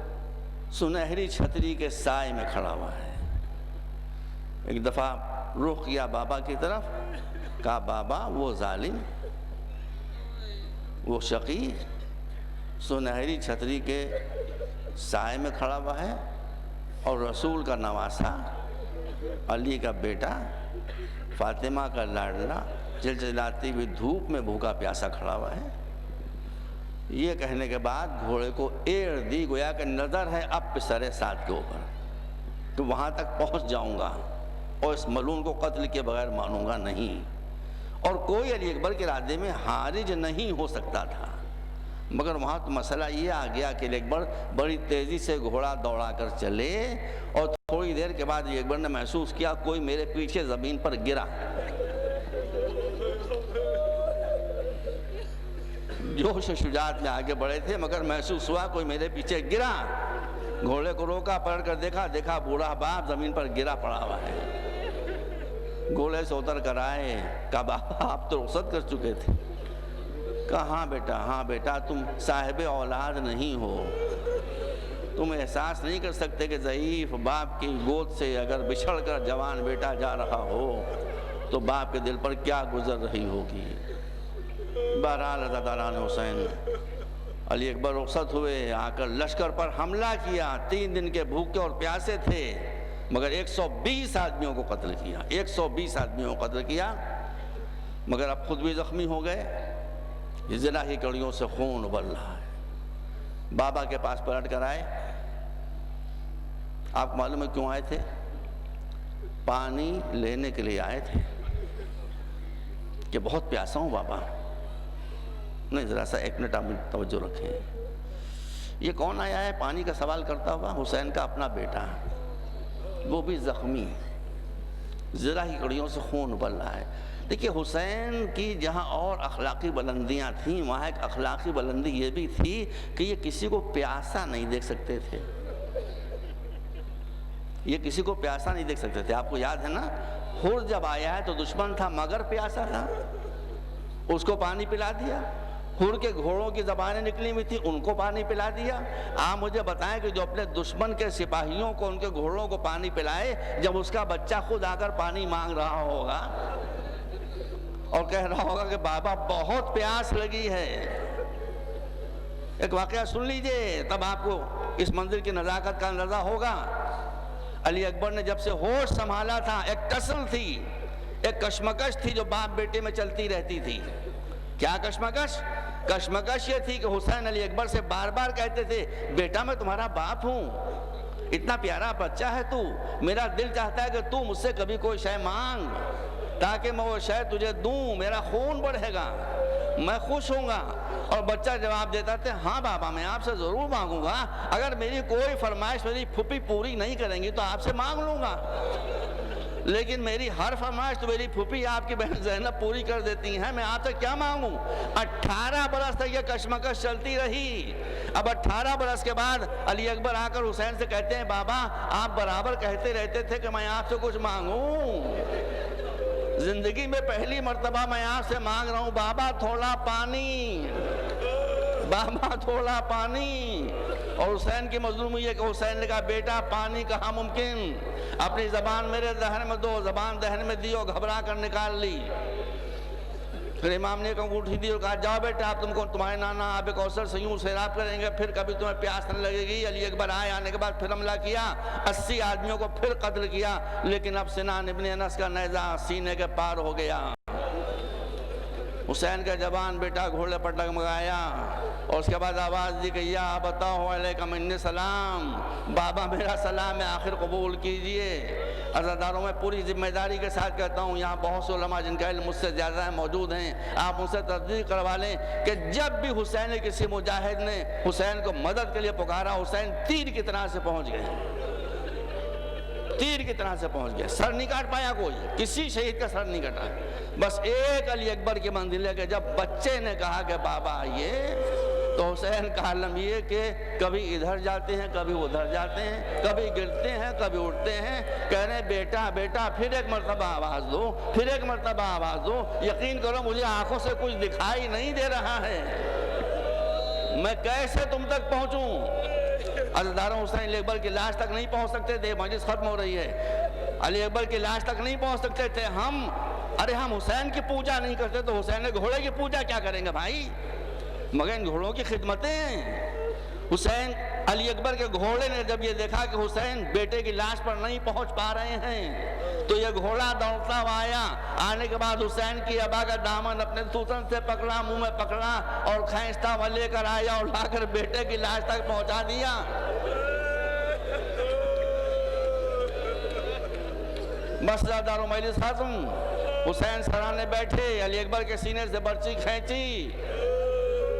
سنہری چھتری کے سائے میں کھڑا ہوا ہے۔ ایک دفعہ رخ کیا بابا کی طرف، کہا بابا وہ ظالم، وہ شقی سنہری چھتری کے سائے میں کھڑا ہوا ہے، اور رسول کا نواسا، علی کا بیٹا، فاطمہ کا لاڈلا چلچلاتی ہوئی دھوپ میں بھوکا پیاسا کھڑا ہوا ہے۔ یہ کہنے کے بعد گھوڑے کو ایڑ دی، گویا کہ نظر ہے اب پسر سعد کے اوپر کہ وہاں تک پہنچ جاؤں گا اور اس ملعون کو قتل کے بغیر مانوں گا نہیں، اور کوئی علی اکبر کے ارادے میں حارج نہیں ہو سکتا تھا۔ مگر وہاں تو مسئلہ یہ آ گیا کہ علی اکبر بڑی تیزی سے گھوڑا دوڑا کر چلے، اور تھوڑی دیر کے بعد علی اکبر نے محسوس کیا کوئی میرے پیچھے زمین پر گرا۔ جوش و شجاعت میں آگے بڑھے تھے، مگر محسوس ہوا کوئی میرے پیچھے گرا۔ گھوڑے کو روکا، پلٹ کر دیکھا بوڑھا باپ زمین پر گرا پڑا ہوا ہے۔ گھوڑے سے اتر کر آئے، کہا بابا آپ تو رخصت کر چکے تھے۔ کہا ہاں بیٹا تم صاحب اولاد نہیں ہو، تم احساس نہیں کر سکتے کہ ضعیف باپ کی گود سے اگر بچھڑ کر جوان بیٹا جا رہا ہو تو باپ کے دل پر کیا گزر رہی ہوگی۔ بہرحال عزاداران حسین، علی اکبر رخصت ہوئے، آ کر لشکر پر حملہ کیا۔ 3 دن کے بھوکے اور پیاسے تھے، مگر 120 آدمیوں کو قتل کیا، 120 آدمیوں کو قتل کیا، مگر اب خود بھی زخمی ہو گئے۔ زنا کی کڑیوں سے خون ابل رہا ہے۔ بابا کے پاس پلٹ کر آئے۔ آپ کو معلوم ہے کیوں آئے تھے؟ پانی لینے کے لیے آئے تھے کہ بہت پیاسا ہوں بابا۔ نہیں، ذرا سا 1 منٹ آپ توجہ رکھیں۔ یہ کون آیا ہے پانی کا سوال کرتا ہوا؟ حسین کا اپنا بیٹا، وہ بھی زخمی، ذرا ہی کڑیوں سے خون ابل رہا ہے۔ دیکھیے حسین کی جہاں اور اخلاقی بلندیاں تھیں، وہاں ایک اخلاقی بلندی یہ بھی تھی کہ یہ کسی کو پیاسا نہیں دیکھ سکتے تھے۔ یہ کسی کو پیاسا نہیں دیکھ سکتے تھے۔ آپ کو یاد ہے نا، حر جب آیا ہے تو دشمن تھا مگر پیاسا تھا، اس کو پانی پلا دیا۔ حر کے گھوڑوں کی زبانیں نکلی ہوئی تھی، ان کو پانی پلا دیا۔ آپ مجھے بتائیں کہ جو اپنے دشمن کے سپاہیوں کو، ان کے گھوڑوں کو پانی پلائے، جب اس کا بچہ خود آ کر پانی مانگ رہا ہوگا اور کہہ رہا ہوگا کہ بابا بہت پیاس لگی ہے۔ ایک واقعہ سن لیجئے، تب آپ کو اس منظر کی نزاکت کا اندازہ ہوگا۔ علی اکبر نے جب سے ہوش سنبھالا تھا، ایک ٹسل تھی، ایک کشمکش تھی جو باپ بیٹے میں چلتی رہتی تھی۔ کیا کشمکش؟ کشمکش یہ تھی کہ حسین علی اکبر سے بار بار کہتے تھے، بیٹا میں تمہارا باپ ہوں، اتنا پیارا بچہ ہے تو، میرا دل چاہتا ہے کہ تو مجھ سے کبھی کوئی شے مانگ تاکہ میں وہ شے تجھے دوں، میرا خون بڑھے گا، میں خوش ہوں گا۔ اور بچہ جواب دیتا تھا، ہاں بابا میں آپ سے ضرور مانگوں گا، اگر میری کوئی فرمائش میری پھوپھی پوری نہیں کریں گی تو آپ سے مانگ لوں گا، لیکن میری ہر فرمائش تو میری پھوپھی آپ کی بہن زینب پوری کر دیتی ہیں، میں آپ سے کیا مانگوں؟ 18 برس تک یہ کشمکش چلتی رہی۔ اب 18 برس کے بعد علی اکبر آ کر حسین سے کہتے ہیں، بابا آپ برابر کہتے رہتے تھے کہ میں آپ سے کچھ مانگوں، زندگی میں پہلی مرتبہ میں آپ سے مانگ رہا ہوں، بابا تھوڑا پانی، بابا تھوڑا پانی۔ اور حسین کی مظلومی ہے کہ حسین نے کہا، بیٹا پانی کہاں ممکن، اپنی زبان میرے دہن میں دو، زبان دہن میں دی اور گھبرا کر نکال لی۔ پھر امام نے ایک انگوٹھی دی اور کہا، جاؤ بیٹا آپ تمہارے نانا آب کوثر سے یوں سیراب کریں گے، پھر کبھی تمہیں پیاس نہیں لگے گی۔ علی اکبر آنے کے بعد پھر حملہ کیا، 80 آدمیوں کو پھر قتل کیا، لیکن اب سنان ابن انس کا نیزہ سینے کے پار ہو گیا۔ حسین کا جوان بیٹا گھوڑے پر ڈگمگایا اور اس کے بعد آواز دی کہ یا بتاؤ علیکم منی سلام، بابا میرا سلام ہے، آخر قبول کیجئے۔ عزاداروں میں پوری ذمہ داری کے ساتھ کہتا ہوں، یہاں بہت سے علماء جن کا علم مجھ سے زیادہ موجود ہیں، آپ ان سے تصدیق کروا لیں کہ جب بھی حسین کسی مجاہد نے حسین کو مدد کے لیے پکارا، حسین تیر کی طرح سے پہنچ گئے، تیر کی طرح سے پہنچ گئے، سر نہیں کاٹ پایا کوئی، کسی شہید کا سر نہیں کٹا۔ بس ایک علی اکبر کی منزل ہے کہ جب بچے نے کہا کہ بابا آئیے، تو حسین کا عالم یہ کہ کبھی ادھر جاتے ہیں، کبھی ادھر جاتے ہیں، کبھی گرتے ہیں، کبھی اٹھتے ہیں، کہہ رہے ہیں بیٹا بیٹا، پھر ایک مرتبہ آواز دو، پھر ایک مرتبہ آواز دو۔ یقین کرو مجھے آنکھوں سے کچھ دکھائی نہیں دے رہا ہے، میں کیسے تم تک پہنچوں؟ عزاداروں حسین علی اکبر کی لاش تک نہیں پہنچ سکتے تھے، مجلس ختم ہو رہی ہے، علی اکبر کی لاش تک نہیں پہنچ سکتے تھے۔ ہم حسین کی پوجا نہیں کرتے تو حسین گھوڑے کی پوجا کیا کریں گے بھائی؟ مگر ان گھوڑوں کی خدمتیں۔ حسین علی اکبر کے گھوڑے نے جب یہ دیکھا کہ حسین بیٹے کی لاش پر نہیں پہنچ پا رہے ہیں تو یہ گھوڑا دوڑتا ہوا آیا۔ آنے کے بعد حسین کی ابا کا دامن اپنے سوتن سے پکڑا، منہ میں پکڑا اور کھینچتا ہوا لے کر آیا اور لا کر بیٹے کی لاش تک پہنچا دیا۔ مسجداروں مجلس ختم، حسین سرانے بیٹھے، علی اکبر کے سینے سے برچی کھینچی،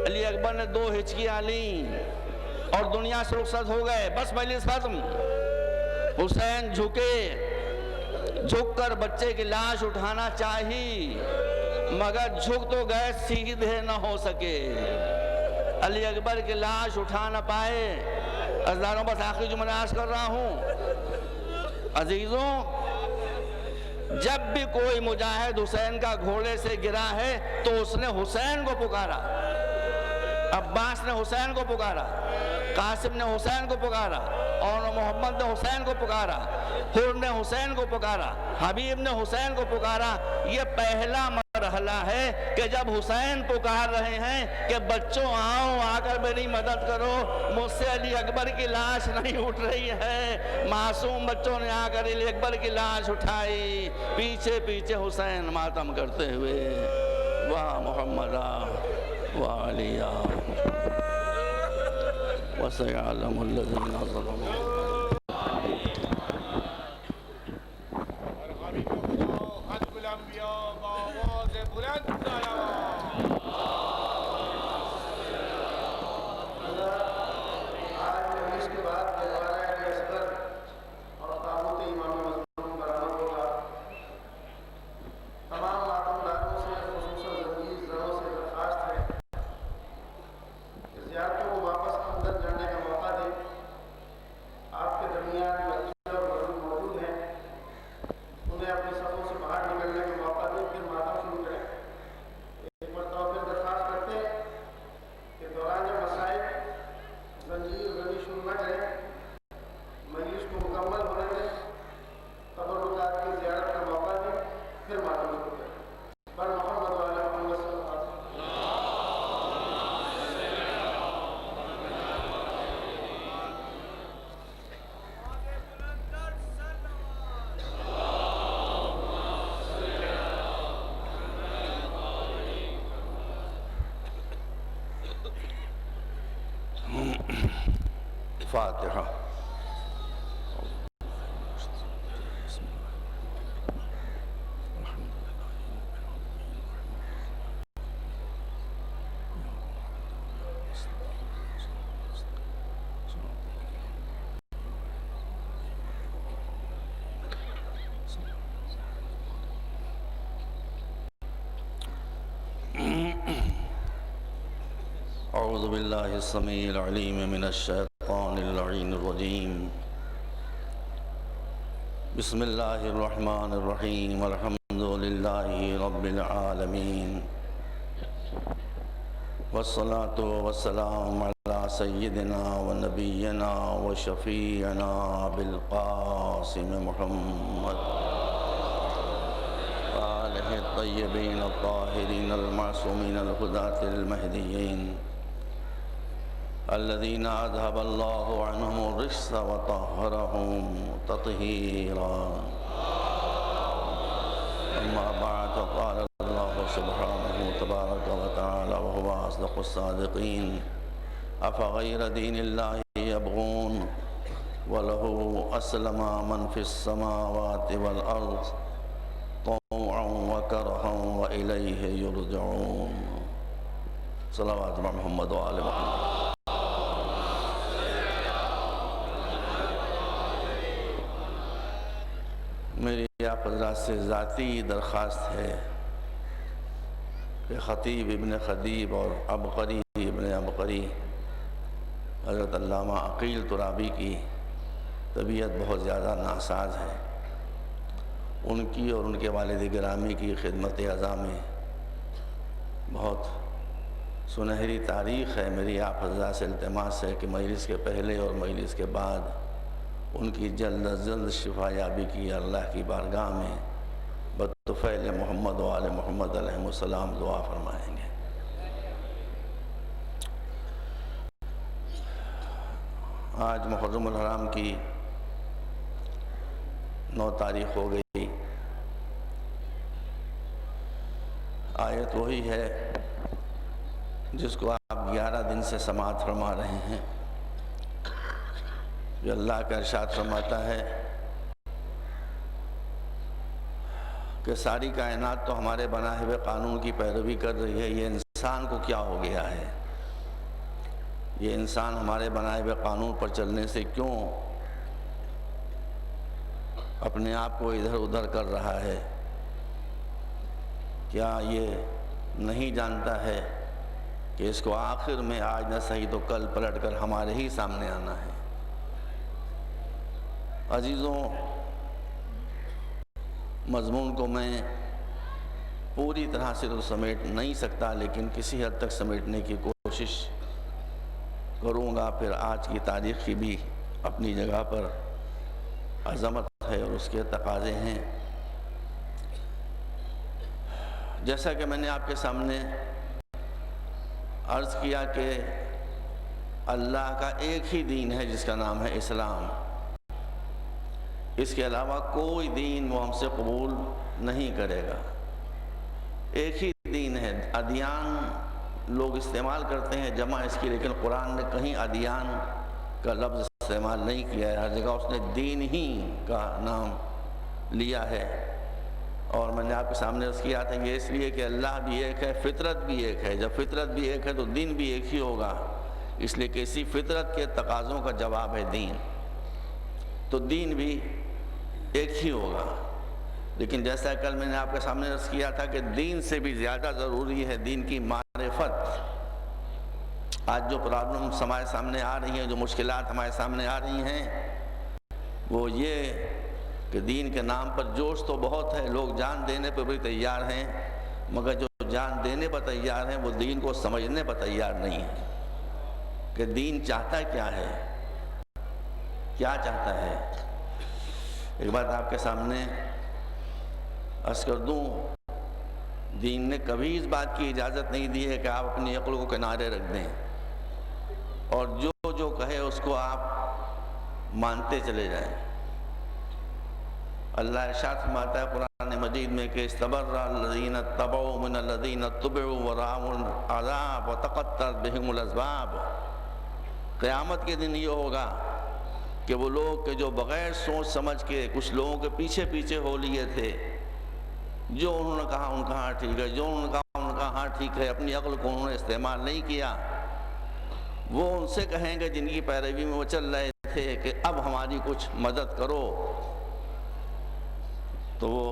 علی اکبر نے 2 ہچکیاں لیں اور دنیا سے رخصت ہو گئے، بس مجلس ختم۔ حسین جھک کر بچے کی لاش اٹھانا چاہی، مگر جھک تو گئے سیدھے نہ ہو سکے، علی اکبر کی لاش اٹھا نہ پائے۔ عزیزوں بس آخری جملہ عرض کر رہا ہوں، عزیزوں جب بھی کوئی مجاہد حسین کا گھوڑے سے گرا ہے تو اس نے حسین کو پکارا، عباس نے حسین کو پکارا، قاسم نے حسین کو پکارا، اور محمد نے حسین کو پکارا، حر نے حسین کو پکارا، حبیب نے حسین کو پکارا۔ یہ پہلا مرحلہ ہے کہ جب حسین پکار رہے ہیں کہ بچوں آؤ، آ کر میری مدد کرو، مجھ سے علی اکبر کی لاش نہیں اٹھ رہی ہے۔ معصوم بچوں نے آ کر علی اکبر کی لاش اٹھائی، پیچھے پیچھے حسین ماتم کرتے ہوئے، واہ محمد وعلیہ وسيعلم الذين ظلموا۔ فاتحہ۔ اعوذ باللہ السمیع العلیم من الشیطان اللعین الرجیم، بسم اللہ الرحمن الرحیم، الحمد للہ رب العالمین، والصلاة والسلام علی سیدنا و نبینا و شفیعنا بالقاسم محمد آلہ الطیبین الطاہرین المعصومین الہداة المہدیین الذين أذهب الله عنهم الرجس وطهرهم تطهيرا. أما بعد، قال الله سبحانه تبارك وتعالى وهو أصدق الصادقين: أفغير دين الله يبغون وله أسلم من في السماوات والأرض طوعا وكرها وإليه يرجعون. صلوات محمد وآل محمد. میری آپ حضرات سے ذاتی درخواست ہے کہ خطیب ابن خطیب اور عبقری ابن عبقری حضرت علامہ عقیل ترابی کی طبیعت بہت زیادہ ناساز ہے. ان کی اور ان کے والد گرامی کی خدمت عزا میں بہت سنہری تاریخ ہے. میری آپ حضرات سے التماس ہے کہ مجلس کے پہلے اور مجلس کے بعد ان کی جلد از جلد شفا یابی کی اللہ کی بارگاہ میں بطفیل محمد و آل محمد علیہ السلام دعا فرمائیں گے. آج محرم الحرام کی 9 تاریخ ہو گئی. آیت وہی ہے جس کو آپ 11 دن سے سماعت فرما رہے ہیں. جو اللہ کا ارشاد فرماتا ہے کہ ساری کائنات تو ہمارے بنائے ہوئے قانون کی پیروی کر رہی ہے، یہ انسان کو کیا ہو گیا ہے؟ یہ انسان ہمارے بنائے ہوئے قانون پر چلنے سے کیوں اپنے آپ کو ادھر ادھر کر رہا ہے؟ کیا یہ نہیں جانتا ہے کہ اس کو آخر میں آج نہ صحیح تو کل پلٹ کر ہمارے ہی سامنے آنا ہے؟ عزیزوں، مضمون کو میں پوری طرح سے تو سمیٹ نہیں سکتا، لیکن کسی حد تک سمیٹنے کی کوشش کروں گا. پھر آج کی تاریخ کی بھی اپنی جگہ پر عظمت ہے اور اس کے تقاضے ہیں. جیسا کہ میں نے آپ کے سامنے عرض کیا کہ اللہ کا ایک ہی دین ہے جس کا نام ہے اسلام. اس کے علاوہ کوئی دین وہ ہم سے قبول نہیں کرے گا. ایک ہی دین ہے. ادیان لوگ استعمال کرتے ہیں جمع اس کی، لیکن قرآن نے کہیں ادیان کا لفظ استعمال نہیں کیا ہے. ہر جگہ اس نے دین ہی کا نام لیا ہے. اور میں نے آپ کے سامنے عرض کیا تھا یہ اس لیے کہ اللہ بھی ایک ہے، فطرت بھی ایک ہے. جب فطرت بھی ایک ہے تو دین بھی ایک ہی ہوگا. اس لیے کہ اسی فطرت کے تقاضوں کا جواب ہے دین، تو دین بھی ایک ہی ہوگا. لیکن جیسا کل میں نے آپ کے سامنے عرض کیا تھا کہ دین سے بھی زیادہ ضروری ہے دین کی معرفت. آج جو پرابلم ہمارے سامنے آ رہی ہیں، جو مشکلات ہمارے سامنے آ رہی ہیں، وہ یہ کہ دین کے نام پر جوش تو بہت ہے، لوگ جان دینے پر بھی تیار ہیں، مگر جو جان دینے پر تیار ہیں وہ دین کو سمجھنے پر تیار نہیں ہیں کہ دین چاہتا کیا ہے، کیا چاہتا ہے. ایک بات آپ کے سامنے عرض کر دوں، دین نے کبھی اس بات کی اجازت نہیں دی ہے کہ آپ اپنی عقل کو کنارے رکھ دیں اور جو کہے اس کو آپ مانتے چلے جائیں. اللہ ارشاد فرماتا ہے قرآن مجید میں کہ استبرأ الذین اتبعوا من الذین اتبعوا ورأوا العذاب وتقطعت بهم الاسباب. قیامت کے دن یہ ہوگا کہ وہ لوگ کہ جو بغیر سوچ سمجھ کے کچھ لوگوں کے پیچھے پیچھے ہو لیے تھے، جو انہوں نے کہا ان کا ہاں ٹھیک ہے، جو انہوں نے کہا ان کا ہاں ٹھیک ہے، اپنی عقل کو انہوں نے استعمال نہیں کیا، وہ ان سے کہیں گے جن کی پیروی میں وہ چل رہے تھے کہ اب ہماری کچھ مدد کرو، تو وہ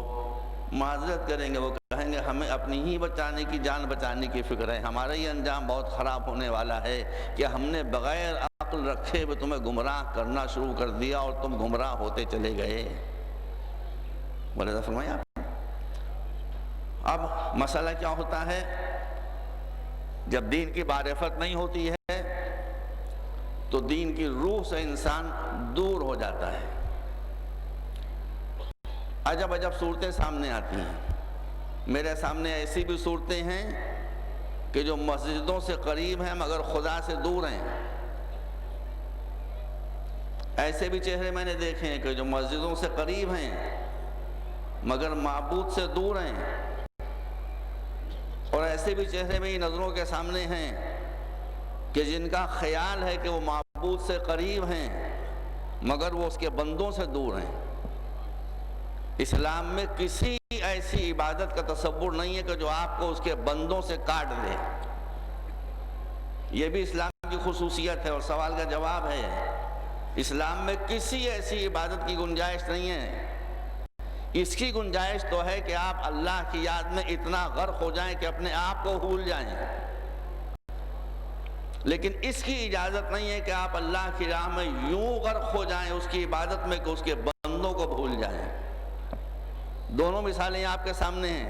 معذرت کریں گے، وہ کہیں گے ہمیں اپنی ہی بچانے کی جان بچانے کی فکر ہے، ہمارا یہ انجام بہت خراب ہونے والا ہے کہ ہم نے بغیر عقل رکھے ہوئے تمہیں گمراہ کرنا شروع کر دیا اور تم گمراہ ہوتے چلے گئے۔ بولے تو فرمایا اب مسئلہ کیا ہوتا ہے، جب دین کی معرفت نہیں ہوتی ہے تو دین کی روح سے انسان دور ہو جاتا ہے، عجب عجب صورتیں سامنے آتی ہیں۔ میرے سامنے ایسی بھی صورتیں ہیں کہ جو مسجدوں سے قریب ہیں مگر خدا سے دور ہیں، ایسے بھی چہرے میں نے دیکھے ہیں کہ جو مسجدوں سے قریب ہیں مگر معبود سے دور ہیں، اور ایسے بھی چہرے میری نظروں کے سامنے ہیں کہ جن کا خیال ہے کہ وہ معبود سے قریب ہیں مگر وہ اس کے بندوں سے دور ہیں۔ اسلام میں کسی ایسی عبادت کا تصور نہیں ہے کہ جو آپ کو اس کے بندوں سے کاٹ دے، یہ بھی اسلام کی خصوصیت ہے اور سوال کا جواب ہے۔ اسلام میں کسی ایسی عبادت کی گنجائش نہیں ہے، اس کی گنجائش تو ہے کہ آپ اللہ کی یاد میں اتنا غرق ہو جائیں کہ اپنے آپ کو بھول جائیں، لیکن اس کی اجازت نہیں ہے کہ آپ اللہ کی راہ میں یوں غرق ہو جائیں اس کی عبادت میں کہ اس کے بندوں کو بھول جائیں۔ دونوں مثالیں آپ کے سامنے ہیں۔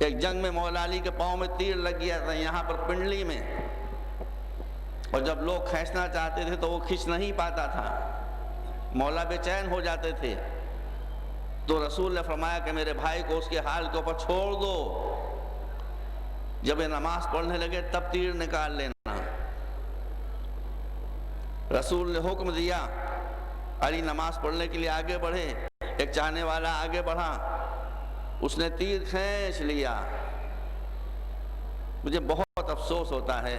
ایک جنگ میں مولا علی کے پاؤں میں تیر لگ گیا تھا یہاں پر پنڈلی میں، اور جب لوگ کھینچنا چاہتے تھے تو وہ کھینچ نہیں پاتا تھا، مولا بے چین ہو جاتے تھے، تو رسول نے فرمایا کہ میرے بھائی کو اس کے حال کے اوپر چھوڑ دو، جب یہ نماز پڑھنے لگے تب تیر نکال لینا۔ رسول نے حکم دیا، علی نماز پڑھنے کے لیے آگے بڑھے، ایک چاہنے والا آگے بڑھا، اس نے تیر کھینچ لیا۔ مجھے بہت افسوس ہوتا ہے،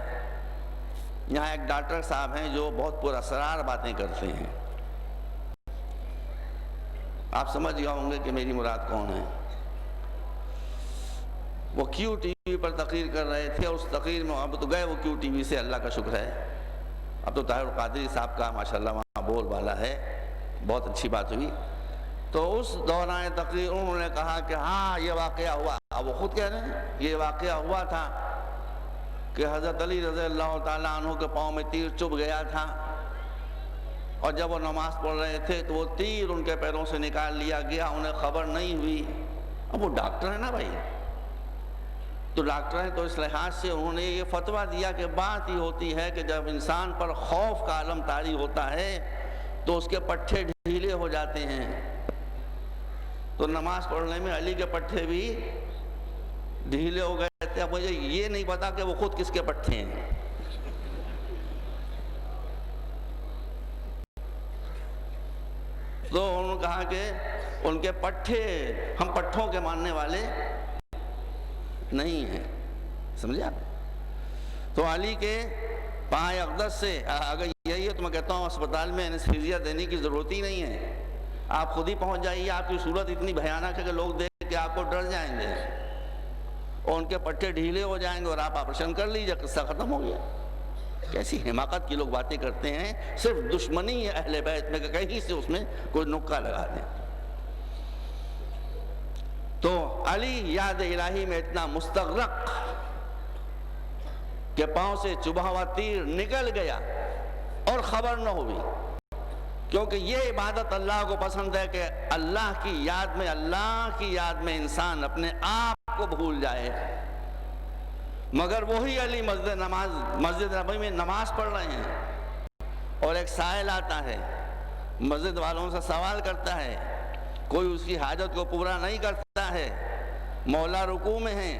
یہاں ایک ڈاکٹر صاحب ہیں جو بہت پر اسرار باتیں کرتے ہیں، آپ سمجھ گئے ہوں گے کہ میری مراد کون ہے۔ وہ کیو ٹی وی پر تقریر کر رہے تھے، اس تقریر میں اب تو گئے وہ کیو ٹی وی سے، اللہ کا شکر ہے، اب تو طاہر القادری صاحب کا ماشاءاللہ وہاں بول والا ہے، بہت اچھی بات ہوئی۔ تو اس دوران تقریر انہوں نے کہا کہ ہاں یہ واقعہ ہوا، اب وہ خود کہہ رہے ہیں یہ واقعہ ہوا تھا کہ حضرت علی رضی اللہ تعالیٰ عنہ کے پاؤں میں تیر چبھ گیا تھا، اور جب وہ نماز پڑھ رہے تھے تو وہ تیر ان کے پیروں سے نکال لیا گیا، انہیں خبر نہیں ہوئی۔ اب وہ ڈاکٹر ہیں نا بھائی، تو ڈاکٹر ہیں تو اس لحاظ سے انہوں نے یہ فتویٰ دیا کہ بات یہ ہوتی ہے کہ جب انسان پر خوف کا عالم طاری ہوتا ہے تو اس کے پٹھے ڈھیلے ہو جاتے ہیں، تو نماز پڑھنے میں علی کے پٹھے بھی ڈھیلے ہو گئے تھے۔ اب مجھے یہ نہیں پتا کہ وہ خود کس کے پٹھے ہیں۔ تو انہوں نے کہا کہ ان کے پٹھے، ہم پٹھوں کے ماننے والے نہیں ہیں، سمجھے آپ؟ تو علی کے پائے اقدس سے اگر یہی ہے تو میں کہتا ہوں اسپتال میں اینستھیزیا دینے کی ضرورت ہی نہیں ہے، آپ خود ہی پہنچ جائیے، آپ کی صورت اتنی بھیانک ہے کہ لوگ دیکھ کے آپ کو ڈر جائیں گے اور ان کے پٹھے ڈھیلے ہو جائیں گے اور آپ آپریشن کر لیجیے، قصہ ختم ہو گیا۔ کیسی حماقت کی لوگ باتیں کرتے ہیں، صرف دشمنی ہے اہل بیت میں کہ کہیں سے اس میں کوئی نکتہ لگا دیں۔ تو علی یاد الہی میں اتنا مستغرق کہ پاؤں سے چبھا ہوا تیر نکل گیا اور خبر نہ ہوئی، کیونکہ یہ عبادت اللہ کو پسند ہے کہ اللہ کی یاد میں انسان اپنے آپ کو بھول جائے۔ مگر وہی علی مسجد نبوی میں نماز پڑھ رہے ہیں اور ایک سائل آتا ہے، مسجد والوں سے سوال کرتا ہے، کوئی اس کی حاجت کو پورا نہیں کرتا ہے، مولا رکوع میں ہیں،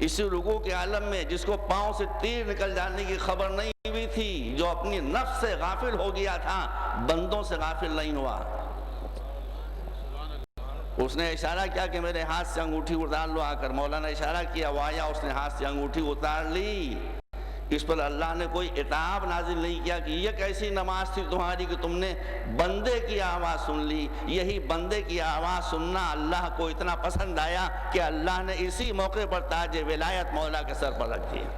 اسی رکوع کے عالم میں جس کو پاؤں سے تیر نکل جانے کی خبر نہیں ہوئی تھی، جو اپنی نفس سے غافل ہو گیا تھا، بندوں سے غافل نہیں ہوا۔ اس نے اشارہ کیا کہ میرے ہاتھ سے انگوٹھی اتار لو آ کر، مولا نے اشارہ کیا، وہ آیا، اس نے ہاتھ سے انگوٹھی اتار لی، اس پر اللہ نے کوئی عتاب نازل نہیں کیا کہ یہ کیسی نماز تھی تمہاری کہ تم نے بندے کی آواز سن لی. یہی بندے کی آواز سننا اللہ کو اتنا پسند آیا کہ اللہ نے اسی موقع پر تاج ولایت مولا کے سر پر رکھ دیا.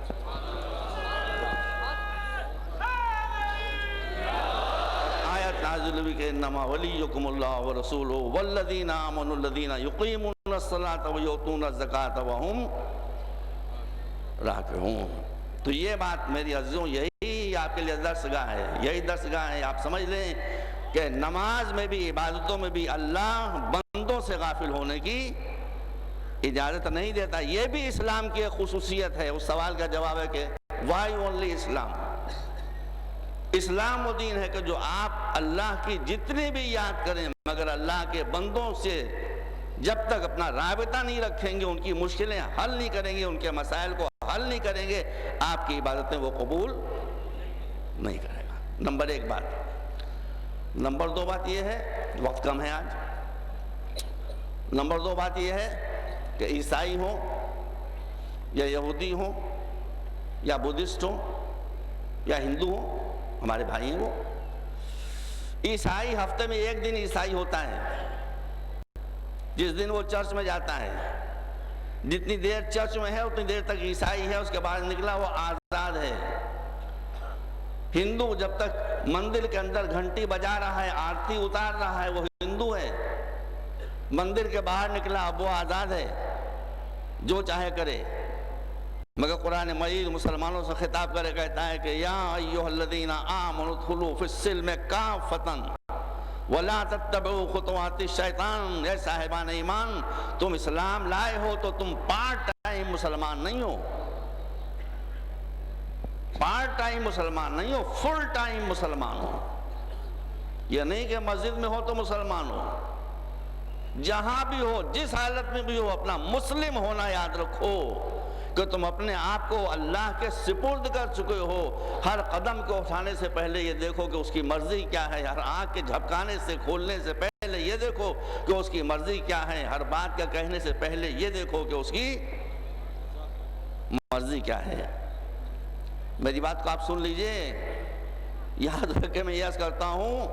آیت نازل ہوئی کہ انما ولیکم اللہ ورسولہ والذین آمنوا الذین یقیمون الصلاۃ ویؤتون الزکاۃ وہم راکعون. تو یہ بات میری عزیزوں یہی آپ کے لیے درسگاہ ہے, یہی درسگاہ ہے. آپ سمجھ لیں کہ نماز میں بھی عبادتوں میں بھی اللہ بندوں سے غافل ہونے کی اجازت نہیں دیتا. یہ بھی اسلام کی ایک خصوصیت ہے. اس سوال کا جواب ہے کہ وائی اونلی اسلام. اسلام وہ دین ہے کہ جو آپ اللہ کی جتنی بھی یاد کریں مگر اللہ کے بندوں سے جب تک اپنا رابطہ نہیں رکھیں گے, ان کی مشکلیں حل نہیں کریں گے, ان کے مسائل کو حل نہیں کریں گے, آپ کی عبادتیں وہ قبول نہیں کرے گا. نمبر ایک بات. نمبر دو بات یہ ہے, وقت کم ہے آج. نمبر دو بات یہ ہے کہ عیسائی ہوں یا یہودی ہوں یا بدھسٹ ہوں یا ہندو ہوں, ہمارے بھائی ہیں وہ. عیسائی ہفتے میں ایک دن عیسائی ہوتا ہے, جس دن وہ چرچ میں جاتا ہے. جتنی دیر چرچ میں ہے اتنی دیر تک عیسائی ہے, اس کے بعد نکلا وہ آزاد ہے. ہندو جب تک مندر کے اندر گھنٹی بجا رہا ہے, آرتی اتار رہا ہے, وہ ہندو ہے. مندر کے باہر نکلا اب وہ آزاد ہے, جو چاہے کرے. مگر قرآن مجید مسلمانوں سے خطاب کرے کہتا ہے کہ یا ایھا الذین آمنوا ادخلوا فی السلم کافۃ وَلَا تَتَّبِعُوا خُطُوَاتِ الشَّيْطَانِ. اے صاحبان ایمان, تم اسلام لائے ہو تو تم پارٹ ٹائم مسلمان نہیں ہو. پارٹ ٹائم مسلمان نہیں ہو, فل ٹائم مسلمان ہو. یہ نہیں کہ مسجد میں ہو تو مسلمان ہو, جہاں بھی ہو جس حالت میں بھی ہو اپنا مسلم ہونا یاد رکھو کہ تم اپنے آپ کو اللہ کے سپرد کر چکے ہو. ہر قدم کو اٹھانے سے پہلے یہ دیکھو کہ اس کی مرضی کیا ہے. ہر آنکھ کے جھپکانے سے کھولنے سے پہلے یہ دیکھو کہ اس کی مرضی کیا ہے. ہر بات کا کہنے سے پہلے یہ دیکھو کہ اس کی مرضی کیا ہے. میری بات کو آپ سن لیجئے, یاد رکھ کے میں یہ عرض کرتا ہوں,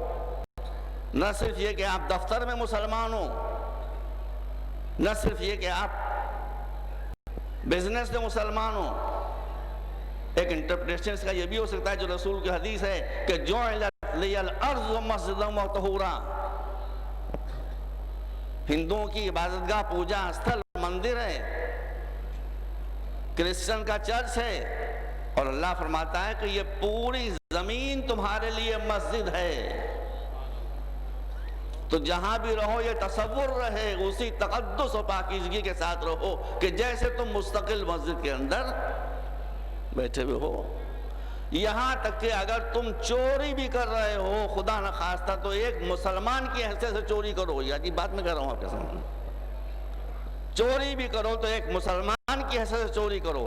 نہ صرف یہ کہ آپ دفتر میں مسلمان ہو, نہ صرف یہ کہ آپ بزنس میں مسلمان ہو. ایک انٹرپریٹیشن اس کا یہ بھی ہو سکتا ہے جو رسول کی حدیث ہے کہ جعلت لی الارض مسجدا وطہورا. ہندوؤں کی عبادت گاہ پوجا استھل مندر ہے, کرسچن کا چرچ ہے, اور اللہ فرماتا ہے کہ یہ پوری زمین تمہارے لیے مسجد ہے. تو جہاں بھی رہو یہ تصور رہے, اسی تقدس و پاکیزگی کے ساتھ رہو کہ جیسے تم مستقل مسجد کے اندر بیٹھے ہوئے ہو. یہاں تک کہ اگر تم چوری بھی کر رہے ہو خدا نہ خواستہ تو ایک مسلمان کی حیثیت سے چوری کرو. یہ عجیب بات میں کہہ رہا ہوں آپ کے سامنے. چوری بھی کرو تو ایک مسلمان کی حیثیت سے چوری کرو.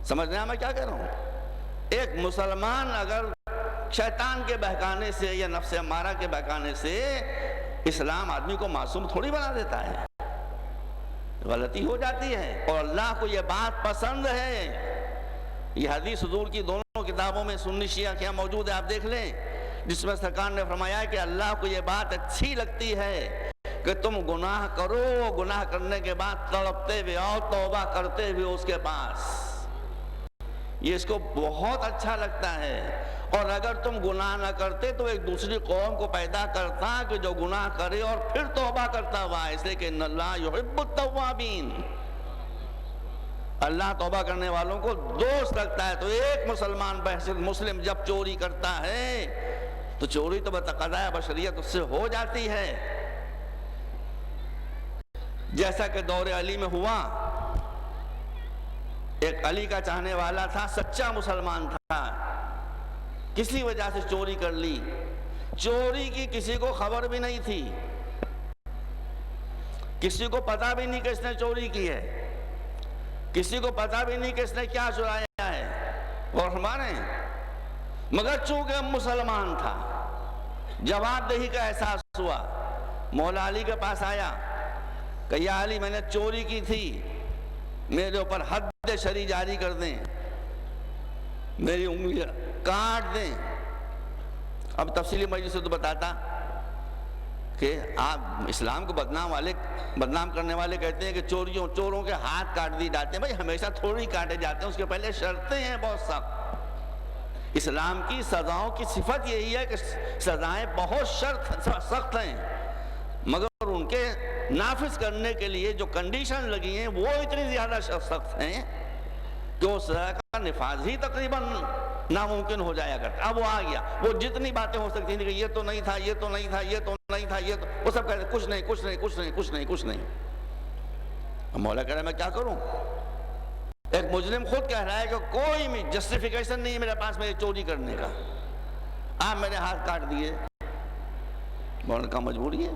سمجھ رہے ہیں میں کیا کہہ رہا ہوں؟ ایک مسلمان اگر شیطان کے بہکانے سے یا نفس امارہ کے بہکانے سے, اسلام آدمی کو معصوم تھوڑی بنا دیتا ہے, غلطی ہو جاتی ہے. اور اللہ کو یہ بات پسند ہے. یہ حدیث حضور کی دونوں کتابوں میں سنی شیعہ کیا موجود ہے, آپ دیکھ لیں, جس میں سرکار نے فرمایا کہ اللہ کو یہ بات اچھی لگتی ہے کہ تم گناہ کرو, گناہ کرنے کے بعد تڑپتے ہوئے اور توبہ کرتے ہوئے اس کے پاس. یہ اس کو بہت اچھا لگتا ہے. اور اگر تم گناہ نہ کرتے تو ایک دوسری قوم کو پیدا کرتا کہ جو گناہ کرے اور پھر توبہ کرتا ہوا, اس لیے کہ ان اللہ یحب التوابین. اللہ توبہ کرنے والوں کو دوست رکھتا ہے. تو ایک مسلمان بحثیت مسلم جب چوری کرتا ہے تو چوری تو بتقاضۂ بشریت اس سے ہو جاتی ہے. جیسا کہ دور علی میں ہوا, ایک علی کا چاہنے والا تھا, سچا مسلمان تھا, کسی وجہ سے چوری کر لی. چوری کی کسی کو خبر بھی نہیں تھی, کسی کو پتا بھی نہیں کہ اس نے چوری کی ہے, کسی کو پتا بھی نہیں کہ اس نے کیا چرایا ہے. اور ہمارے مگر چونکہ مسلمان تھا, جواب دہی کا احساس ہوا, مولا علی کے پاس آیا کہ یا علی میں نے چوری کی تھی, میرے اوپر حد شرعی جاری کر دیں، میری انگلیاں کاٹ دیں۔ اب تفصیلی مجلس سے تو بتاتا کہ آپ اسلام کو بدنام کرنے والے کہتے ہیں کہ چوروں کے ہاتھ کاٹ دی جاتے ہیں۔ بھائی ہمیشہ تھوڑی کاٹے جاتے ہیں، اس کے پہلے شرطیں ہیں بہت سخت۔ اسلام کی سزاؤں کی صفت یہی ہے کہ سزائیں بہت سخت ہیں، مگر ان کے نافذ کرنے کے لیے جو کنڈیشن لگی ہیں وہ اتنی زیادہ سخت ہیں کہ اس سزا کا نفاذ ہی تقریباً ناممکن ہو جایا کرتا۔ اب وہ آ گیا، وہ جتنی باتیں ہو سکتی تھیں کہ یہ تو نہیں تھا، یہ تو نہیں تھا، یہ تو نہیں تھا، یہ تو، وہ سب کہتے ہیں کچھ نہیں کچھ نہیں کچھ نہیں کچھ نہیں کچھ نہیں۔ اب مولا کہہ رہا ہے میں کیا کروں؟ ایک مجرم خود کہہ رہا ہے کہ کوئی جسٹیفیکیشن نہیں ہے میرے پاس میری چوری کرنے کا، آپ میرے ہاتھ کاٹ دیے۔ مولا کا مجبوری ہے،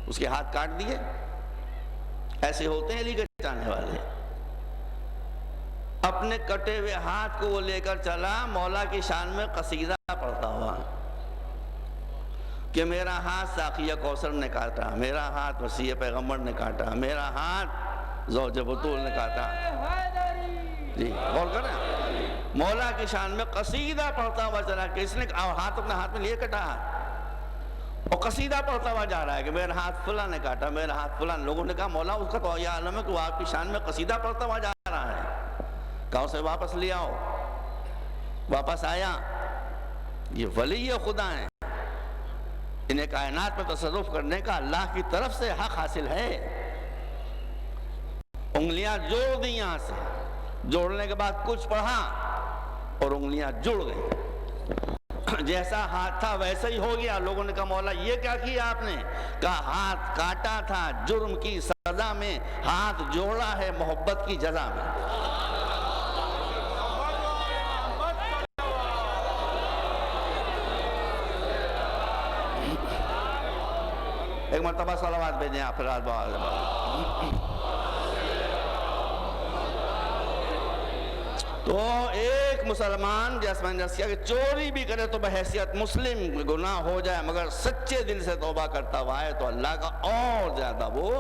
اس کے ہاتھ کاٹ دیے۔ ایسے ہوتے ہیں علی کے چاہنے والے، اپنے کٹے ہوئے ہاتھ کو وہ لے کر چلا مولا کی شان میں قصیدہ پڑھتا ہوا کہ میرا ہاتھ ساقیہ کوثر نے کاٹا، میرا ہاتھ وسیع پیغمبر نے کاٹا، میرا ہاتھ زوج بطول نے کاٹا۔ جی غور کریں، مولا کی شان میں قصیدہ پڑھتا ہوا چلا کہ اس نے ہاتھ اپنے ہاتھ میں لیے کٹا اور قصیدہ پڑھتا ہوا جا رہا ہے کہ میرا ہاتھ فلاں نے کاٹا، میرا ہاتھ فلاں۔ لوگوں نے کہا مولا اس کا تو یہ عالم ہے کہ وہ آپ کی شان میں قصیدہ پڑھتا ہوا جا رہا ہے، کہا اسے واپس لے آؤ۔ واپس آیا، یہ ولی خدا ہیں، انہیں کائنات میں تصرف کرنے کا اللہ کی طرف سے حق حاصل ہے۔ انگلیاں جوڑ دی یہاں سے، جوڑنے کے بعد کچھ پڑھا اور انگلیاں جڑ گئی، جیسا ہاتھ تھا ویسا ہی ہو گیا۔ لوگوں نے کہا مولا یہ کیا کیا آپ نے؟ کہا ہاتھ کاٹا تھا جرم کی سزا میں، ہاتھ جوڑا ہے محبت کی جزا میں۔ ایک مرتبہ صلوات بھیجیں آپ، پھر آج تو ایک مسلمان جیسا میں نے کیا کہ چوری بھی کرے تو بحیثیت مسلم گناہ ہو جائے، مگر سچے دل سے توبہ کرتا ہوا ہے تو اللہ کا اور زیادہ وہ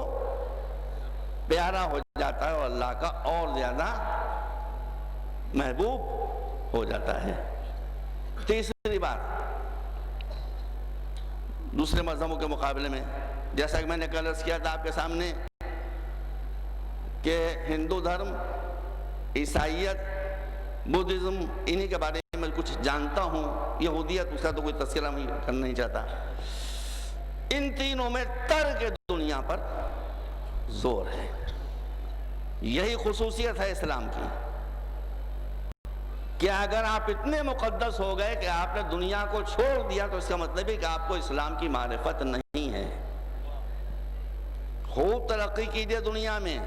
پیارا ہو جاتا ہے اور اللہ کا اور زیادہ محبوب ہو جاتا ہے۔ تیسری بات، دوسرے مذہبوں کے مقابلے میں جیسا کہ میں نے کل عرض کیا تھا آپ کے سامنے کہ ہندو دھرم، عیسائیت، بدھزم، انہی کے بارے میں کچھ جانتا ہوں، یہودیت اس کا تو کوئی تذکرہ میں کرنا نہیں چاہتا۔ ان تینوں میں ترک دنیا پر زور ہے، یہی خصوصیت ہے اسلام کی کہ اگر آپ اتنے مقدس ہو گئے کہ آپ نے دنیا کو چھوڑ دیا تو اس کا مطلب ہے کہ آپ کو اسلام کی معرفت نہیں ہے۔ خوب ترقی کیجئے دنیا میں،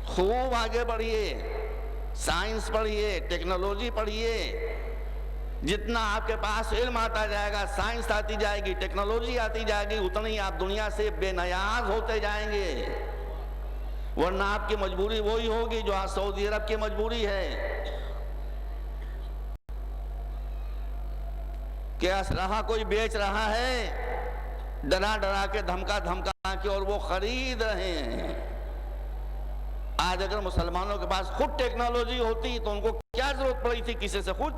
خوب آگے بڑھیے، سائنس پڑھیے، ٹیکنالوجی پڑھیے، جتنا آپ کے پاس علم آتا جائے گا، سائنس آتی جائے گی، ٹیکنالوجی آتی جائے گی، اتنا ہی آپ دنیا سے بے نیاز ہوتے جائیں گے۔ ورنہ آپ کی مجبوری وہی ہوگی جو آج سعودی عرب کی مجبوری ہے کہ اسلحہ کوئی بیچ رہا ہے، ڈرا ڈرا کے دھمکا دھمکا کے، اور وہ خرید رہے ہیں۔ آج اگر مسلمانوں کے پاس خود ٹیکنالوجی ہوتی تو ان کو کیا ضرورت پڑی تھی کسی سے خود،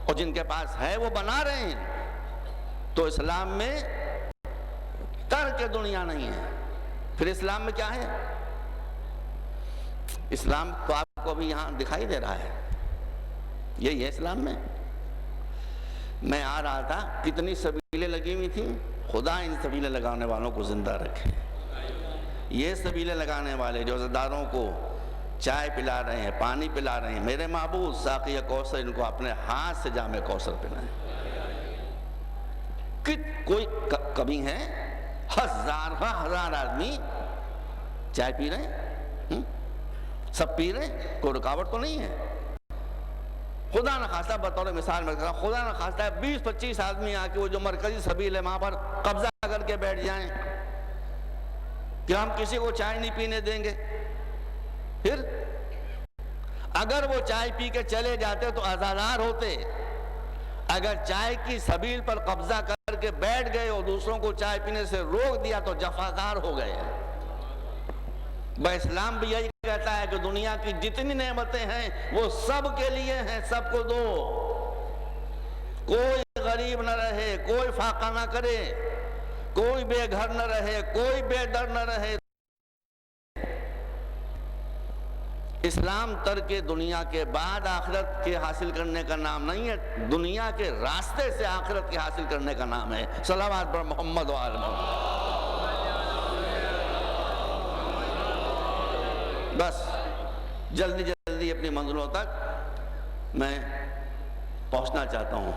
اور جن کے پاس ہے وہ بنا رہے ہیں۔ تو اسلام میں ترک دنیا نہیں ہے۔ پھر اسلام میں کیا ہے؟ اسلام تو آپ کو ابھی یہاں دکھائی دے رہا ہے، یہی ہے اسلام میں۔ میں آ رہا تھا، کتنی سبیلیں لگی ہوئی تھیں، خدا ان سبیلیں لگانے والوں کو زندہ رکھے۔ یہ سبیلیں لگانے والے جو عزاداروں کو چائے پلا رہے ہیں، پانی پلا رہے ہیں، میرے معبود ساقیہ کوثر ان کو اپنے ہاتھ سے جام کوثر پلائیں۔ کوئی کمی ہے؟ ہزار آدمی چائے پی رہے ہیں، سب پی رہے ہیں، کوئی رکاوٹ تو نہیں ہے۔ خدا نہ خواستہ بطور مثال میں کہا، خدا نہ خواستہ ہے 20-25 آدمی آ کے وہ جو مرکزی سبیل ہے وہاں پر قبضہ کر کے بیٹھ جائیں کہ ہم کسی کو چائے نہیں پینے دیں گے۔ پھر اگر وہ چائے پی کے چلے جاتے تو عزادار ہوتے، اگر چائے کی سبیل پر قبضہ کر کے بیٹھ گئے اور دوسروں کو چائے پینے سے روک دیا تو جفاکار ہو گئے۔ اسلام بھی یہی کہتا ہے کہ دنیا کی جتنی نعمتیں ہیں وہ سب کے لیے ہیں، سب کو دو، کوئی غریب نہ رہے، کوئی فاقہ نہ کرے، کوئی بے گھر نہ رہے، کوئی بے در نہ رہے۔ اسلام ترک دنیا کے بعد آخرت کے حاصل کرنے کا نام نہیں ہے، دنیا کے راستے سے آخرت کے حاصل کرنے کا نام ہے۔ صلوات بر محمد و آل محمد۔ بس جلدی جلدی اپنی منزلوں تک میں پہنچنا چاہتا ہوں۔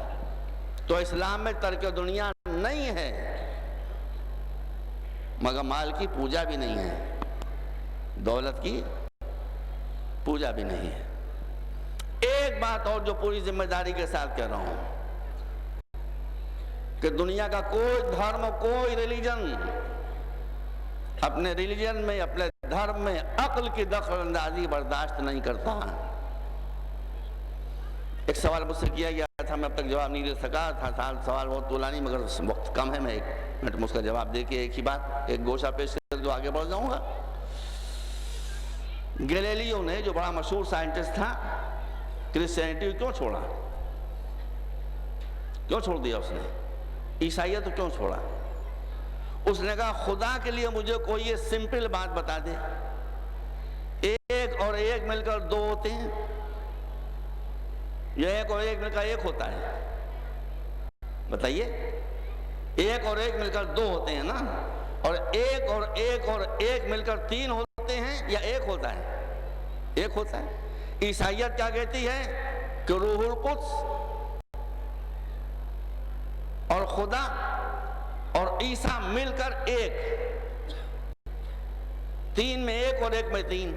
تو اسلام میں ترک دنیا نہیں ہے، مگر مال کی پوجا بھی نہیں ہے، دولت کی پوجا بھی نہیں ہے۔ ایک بات اور جو پوری ذمہ داری کے ساتھ کہہ رہا ہوں کہ دنیا کا کوئی دھرم، کوئی ریلیجن اپنے ریلیجن میں، اپنے دھرم میں عقل کی دخل اندازی برداشت نہیں کرتا۔ ایک سوال مجھ سے کیا گیا تھا، میں اب تک جواب نہیں دے سکا تھا، سوال بہت طولانی مگر وقت کم ہے، میں 1 منٹ میں اس کا جواب دے کے ایک ہی بات، ایک گوشہ پیش کر جو آگے بڑھ جاؤں گا۔ گیلیلیو نے، جو بڑا مشہور سائنٹسٹ تھا، کرسچینٹی کیوں چھوڑا؟ کیوں چھوڑ دیا اس نے؟ عیسائیت کیوں چھوڑا؟ اس نے کہا خدا کے لیے مجھے کوئی یہ سمپل بات بتا دے، ایک اور ایک مل کر 2 ہوتے ہیں یا ایک اور ایک مل کر 1 ہوتا ہے؟ بتائیے، ایک اور ایک مل کر 2 ہوتے ہیں نا، اور ایک اور ایک اور ایک مل کر 3 ہوتے ہیں یا 1 ہوتا ہے؟ 1 ہوتا ہے۔ عیسائیت کیا کہتی ہے کہ روح القدس اور خدا اور عیسیٰ مل کر 1، 3 میں 1 اور 1 میں 3۔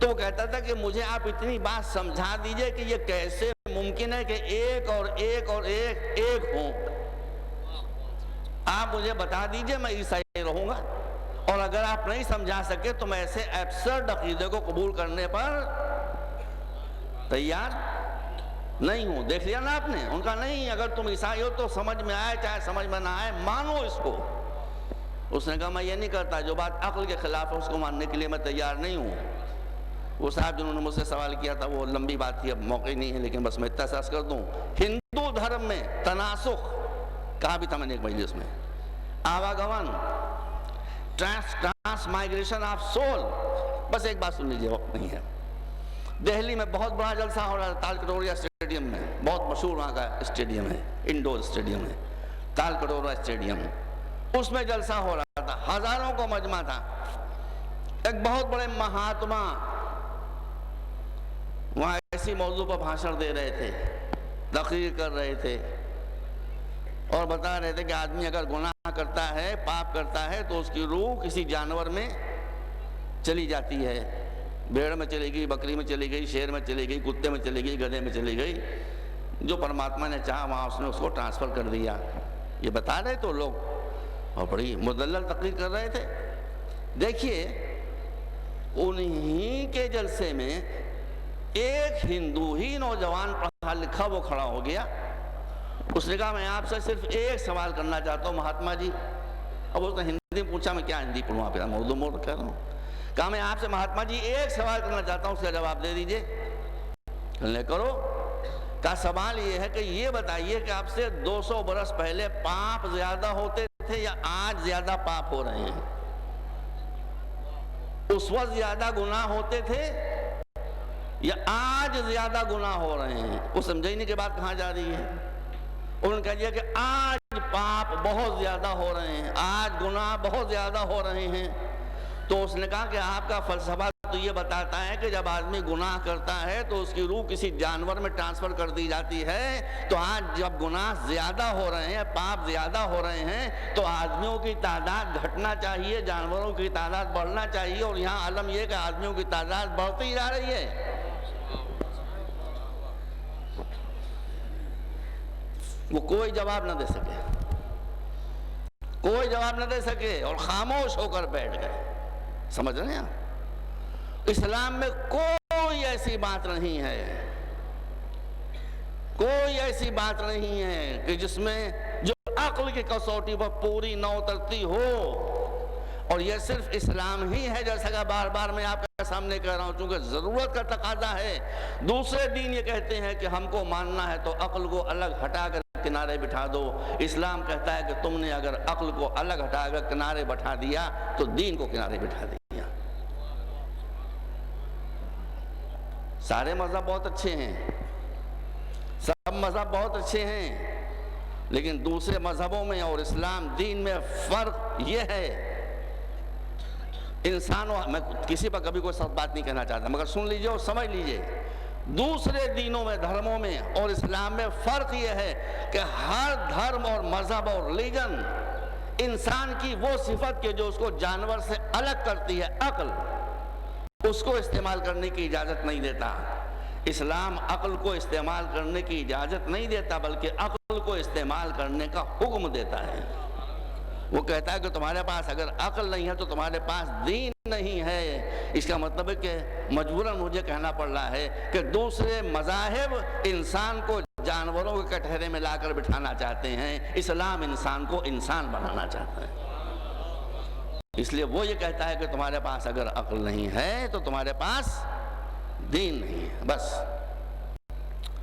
تو وہ کہتا تھا کہ مجھے آپ اتنی بات سمجھا دیجئے کہ یہ کیسے ممکن ہے کہ 1 اور 1 اور 1 1 ہوں، آپ مجھے بتا دیجئے، میں عیسائی رہوں گا۔ اور اگر آپ نہیں سمجھا سکے تو میں ایسے ایبسرڈ عقیدے کو قبول کرنے پر تیار نہیں ہوں۔ دیکھ لیا نا آپ نے، ان کا نہیں، اگر تم عیسائی ہو تو سمجھ میں آئے چاہے سمجھ میں نہ آئے، مانو اس کو۔ اس نے کہا میں یہ نہیں کرتا، جو بات عقل کے خلاف ہے اس کو ماننے کے لیے میں تیار نہیں ہوں۔ وہ صاحب جنہوں نے مجھ سے سوال کیا تھا وہ لمبی بات تھی، اب موقع نہیں ہے، لیکن بس میں اتنا سا عرض کر دوں، ہندو دھرم میں تناسخ کہا بھی تھا میں نے ایک مجلس میں، آواگمن، ٹرانس مائگریشن آف سول۔ بس ایک بات سن لیجیے، وقت نہیں ہے۔ دہلی میں بہت بڑا جلسہ ہو رہا ہے تال کٹوریا اسٹیڈیم میں، بہت مشہور وہاں کا اسٹیڈیم ہے، انڈور اسٹیڈیم ہے، تال کٹوریا اسٹیڈیم۔ اس میں جلسہ ہو رہا تھا، ہزاروں کو مجمع تھا۔ ایک بہت بڑے مہاتما وہاں ایسی موضوع پر بھاشن دے رہے تھے، تقریر کر رہے تھے، اور بتا رہے تھے کہ آدمی اگر گناہ کرتا ہے، پاپ کرتا ہے، تو اس کی روح کسی جانور میں چلی جاتی ہے، بھیڑ میں چلی گئی، بکری میں چلی گئی، شیر میں چلی گئی، کتے میں چلی گئی، گدھے میں چلی گئی، جو پرماتما نے چاہا وہاں اس نے اس کو ٹرانسفر کر دیا۔ یہ بتا رہے تو لوگ، اور بڑی مدلل تقریر کر رہے تھے۔ دیکھیے انہی کے جلسے میں ایک ہندو ہی نوجوان پڑھا لکھا وہ کھڑا ہو گیا، اس نے کہا میں آپ سے صرف ایک سوال کرنا چاہتا ہوں مہاتما جی۔ اب اس نے ہندی میں پوچھا، میں کیا ہندی پڑھوں، آپ اردو میں کہہ رہا ہوں۔ کہا میں آپ سے مہاتما جی ایک سوال کرنا چاہتا ہوں، اس کا جواب دے دیجئے۔ کہنے کرو۔ کہا سوال یہ ہے کہ یہ بتائیے کہ آپ سے 200 برس پہلے پاپ زیادہ ہوتے تھے یا آج زیادہ پاپ ہو رہے ہیں؟ اس وقت زیادہ گناہ ہوتے تھے یا آج زیادہ گناہ ہو رہے ہیں؟ وہ سمجھے نہیں کہ بات کہاں جا رہی ہے۔ انہوں نے کہا دیا کہ آج پاپ بہت زیادہ ہو رہے ہیں، آج گناہ بہت زیادہ ہو رہے ہیں۔ تو اس نے کہا کہ آپ کا فلسفہ تو یہ بتاتا ہے کہ جب آدمی گناہ کرتا ہے تو اس کی روح کسی جانور میں ٹرانسفر کر دی جاتی ہے، تو آج جب گناہ زیادہ ہو رہے ہیں، پاپ زیادہ ہو رہے ہیں، تو آدمیوں کی تعداد گھٹنا چاہیے، جانوروں کی تعداد بڑھنا چاہیے، اور یہاں عالم یہ کہ آدمیوں کی تعداد بڑھتی جا رہی ہے۔ وہ کوئی جواب نہ دے سکے، کوئی جواب نہ دے سکے، اور خاموش ہو کر بیٹھ گئے۔ سمجھ رہے ہیں آپ؟ اسلام میں کوئی ایسی بات نہیں ہے، کوئی ایسی بات نہیں ہے کہ جس میں جو عقل کی کسوٹی پر پوری نہ اترتی ہو۔ اور یہ صرف اسلام ہی ہے، جیسا کہ بار بار میں آپ کے سامنے کہہ رہا ہوں، چونکہ ضرورت کا تقاضا ہے۔ دوسرے دین یہ کہتے ہیں کہ ہم کو ماننا ہے تو عقل کو الگ ہٹا کر کنارے بٹھا دو۔ اسلام کہتا ہے کہ تم نے اگر عقل کو الگ ہٹا کر کنارے بٹھا دیا تو دین کو کنارے بٹھا دیا۔ سارے مذہب بہت اچھے ہیں، سب مذہب بہت اچھے ہیں، لیکن دوسرے مذہبوں میں اور اسلام دین میں فرق یہ ہے، انسانوں، میں کسی پر کبھی کوئی سخت بات نہیں کہنا چاہتا، مگر سن لیجئے اور سمجھ لیجئے، دوسرے دینوں میں، دھرموں میں اور اسلام میں فرق یہ ہے کہ ہر دھرم اور مذہب اور ریلیجن انسان کی وہ صفت کے جو اس کو جانور سے الگ کرتی ہے، عقل، اس کو استعمال کرنے کی اجازت نہیں دیتا۔ اسلام عقل کو استعمال کرنے کی اجازت نہیں دیتا، بلکہ عقل کو استعمال کرنے کا حکم دیتا ہے۔ وہ کہتا ہے کہ تمہارے پاس اگر عقل نہیں ہے تو تمہارے پاس دین نہیں ہے۔ اس کا مطلب ہے کہ مجبوراً مجھے کہنا پڑ رہا ہے کہ دوسرے مذاہب انسان کو جانوروں کے کٹہرے میں لا کر بٹھانا چاہتے ہیں، اسلام انسان کو انسان بنانا چاہتا ہے۔ اس لیے وہ یہ کہتا ہے کہ تمہارے پاس اگر عقل نہیں ہے تو تمہارے پاس دین نہیں ہے۔ بس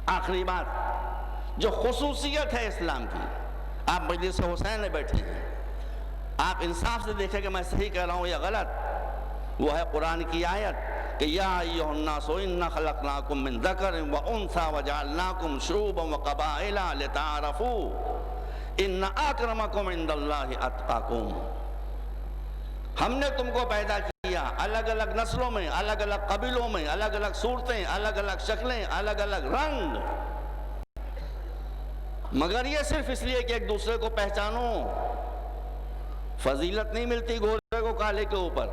آخری بات، جو خصوصیت ہے اسلام کی، آپ مجلس حسین میں بیٹھے ہیں، آپ انصاف سے دیکھیں کہ میں صحیح کہہ رہا ہوں یا غلط، وہ ہے قرآن کی آیت کہ یا ایھا الناس انا خلقناکم من ذکر و انثی وجعلناکم شعوبا وقبائل لتعارفوا ان اکرمکم عند اللہ اتقاکم۔ ہم نے تم کو پیدا کیا الگ الگ نسلوں میں، الگ الگ قبیلوں میں، الگ الگ صورتیں، الگ الگ شکلیں، الگ الگ رنگ، مگر یہ صرف اس لیے کہ ایک دوسرے کو پہچانو۔ فضیلت نہیں ملتی گورے کو کالے کے اوپر،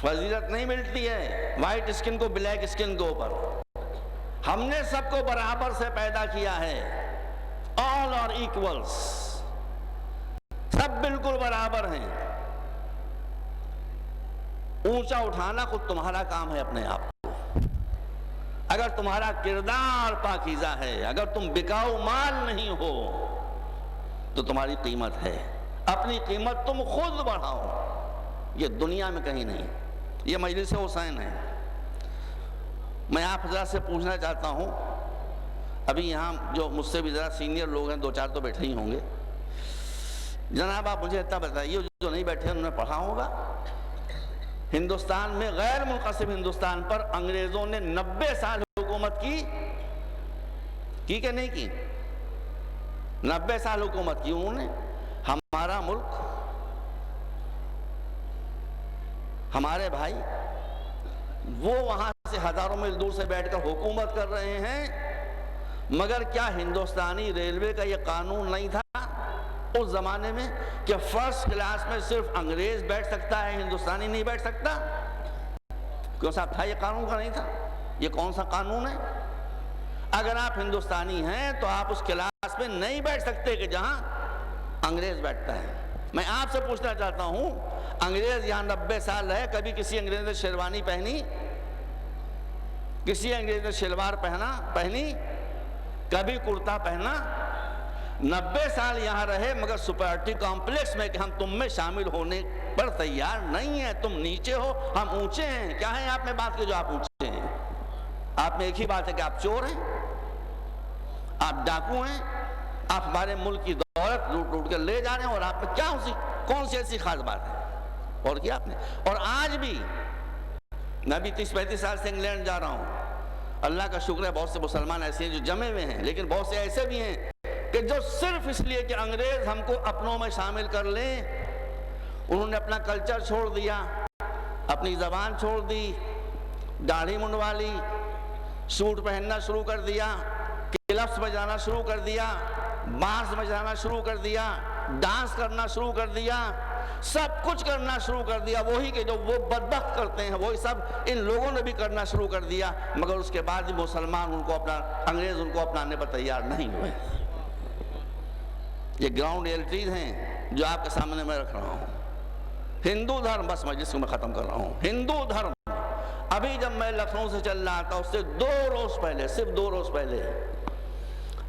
فضیلت نہیں ملتی ہے وائٹ اسکن کو بلیک اسکن کے اوپر۔ ہم نے سب کو برابر سے پیدا کیا ہے، all are equals، سب بالکل برابر ہیں۔ اونچا اٹھانا خود تمہارا کام ہے اپنے آپ کو۔ اگر تمہارا کردار پاکیزہ ہے، اگر تم بکاؤ مال نہیں ہو تو تمہاری قیمت ہے۔ اپنی قیمت تم خود بڑھاؤ، یہ دنیا میں کہیں نہیں۔ یہ مجلس حسین ہے۔ میں آپ حضرات سے پوچھنا چاہتا ہوں، ابھی یہاں جو مجھ سے بھی ذرا سینئر لوگ ہیں، دو چار تو بیٹھے ہی ہوں گے، جناب آپ مجھے اتنا بتائیے، جو نہیں بیٹھے انہوں نے پڑھا ہوگا، ہندوستان میں، غیر منقسم ہندوستان پر انگریزوں نے 90 سال حکومت کی کہ نہیں کی؟ 90 سال حکومت کی انہوں نے۔ ہمارا ملک، ہمارے بھائی، وہ وہاں سے ہزاروں میل دور سے بیٹھ کر حکومت کر رہے ہیں، مگر کیا ہندوستانی ریلوے کا یہ قانون نہیں تھا اس زمانے میں کہ فرسٹ کلاس میں صرف انگریز بیٹھ سکتا ہے، ہندوستانی نہیں بیٹھ سکتا؟ کیوں صاحب تھا، یہ قانون کا نہیں تھا؟ یہ کون سا قانون ہے؟ اگر آپ ہندوستانی ہیں تو آپ اس کلاس میں نہیں بیٹھ سکتے کہ جہاں انگریز بیٹھتا ہے۔ میں آپ سے پوچھنا چاہتا ہوں، انگریز یہاں 90 سال رہے، کبھی کسی انگریز نے شیروانی پہنی؟ کسی انگریز نے شلوار پہنی؟ کبھی کرتا پہنا؟ 90 سال یہاں رہے، مگر سپیریٹی کمپلیکس میں کہ ہم تم میں شامل ہونے پر تیار نہیں ہیں۔ تم نیچے ہو، ہم اونچے ہیں۔ کیا ہے آپ میں بات کی جو آپ اونچے ہیں؟ آپ میں ایک ہی بات ہے کہ آپ چور ہیں، آپ ڈاکو ہیں، آپ ہمارے ملک کی دولت لوٹ کر لے جا رہے ہیں، اور آپ میں کیا کون سی ایسی خاص بات ہے؟ اور کیا آپ نے؟ اور آج بھی میں بھی 30-35 سال سے انگلینڈ جا رہا ہوں، اللہ کا شکر ہے بہت سے مسلمان ایسے ہیں جو جمے ہوئے ہیں، لیکن بہت سے ایسے بھی ہیں کہ جو صرف اس لیے کہ انگریز ہم کو اپنوں میں شامل کر لیں، انہوں نے اپنا کلچر چھوڑ دیا، اپنی زبان چھوڑ دی، داڑھی منڈوا لی، سوٹ پہننا شروع کر دیا، کلبس میں جانا شروع کر دیا، بارز میں جانا شروع کر دیا، ڈانس کرنا شروع کر دیا، سب کچھ کرنا شروع کر دیا، وہی کہ جو وہ بدبخت کرتے ہیں وہی سب ان لوگوں نے بھی کرنا شروع کر دیا، مگر اس کے بعد مسلمان انگریز ان کو اپنانے پر تیار نہیں ہوئے۔ یہ گراؤنڈ ریئلٹیز ہیں جو آپ کے سامنے میں رکھ رہا ہوں۔ ہندو دھرم، بس مجلس کو میں ختم کر رہا ہوں، ہندو دھرم ابھی جب میں لکھنؤ سے چل رہا تھا، اس سے 2 روز پہلے، صرف 2 روز پہلے،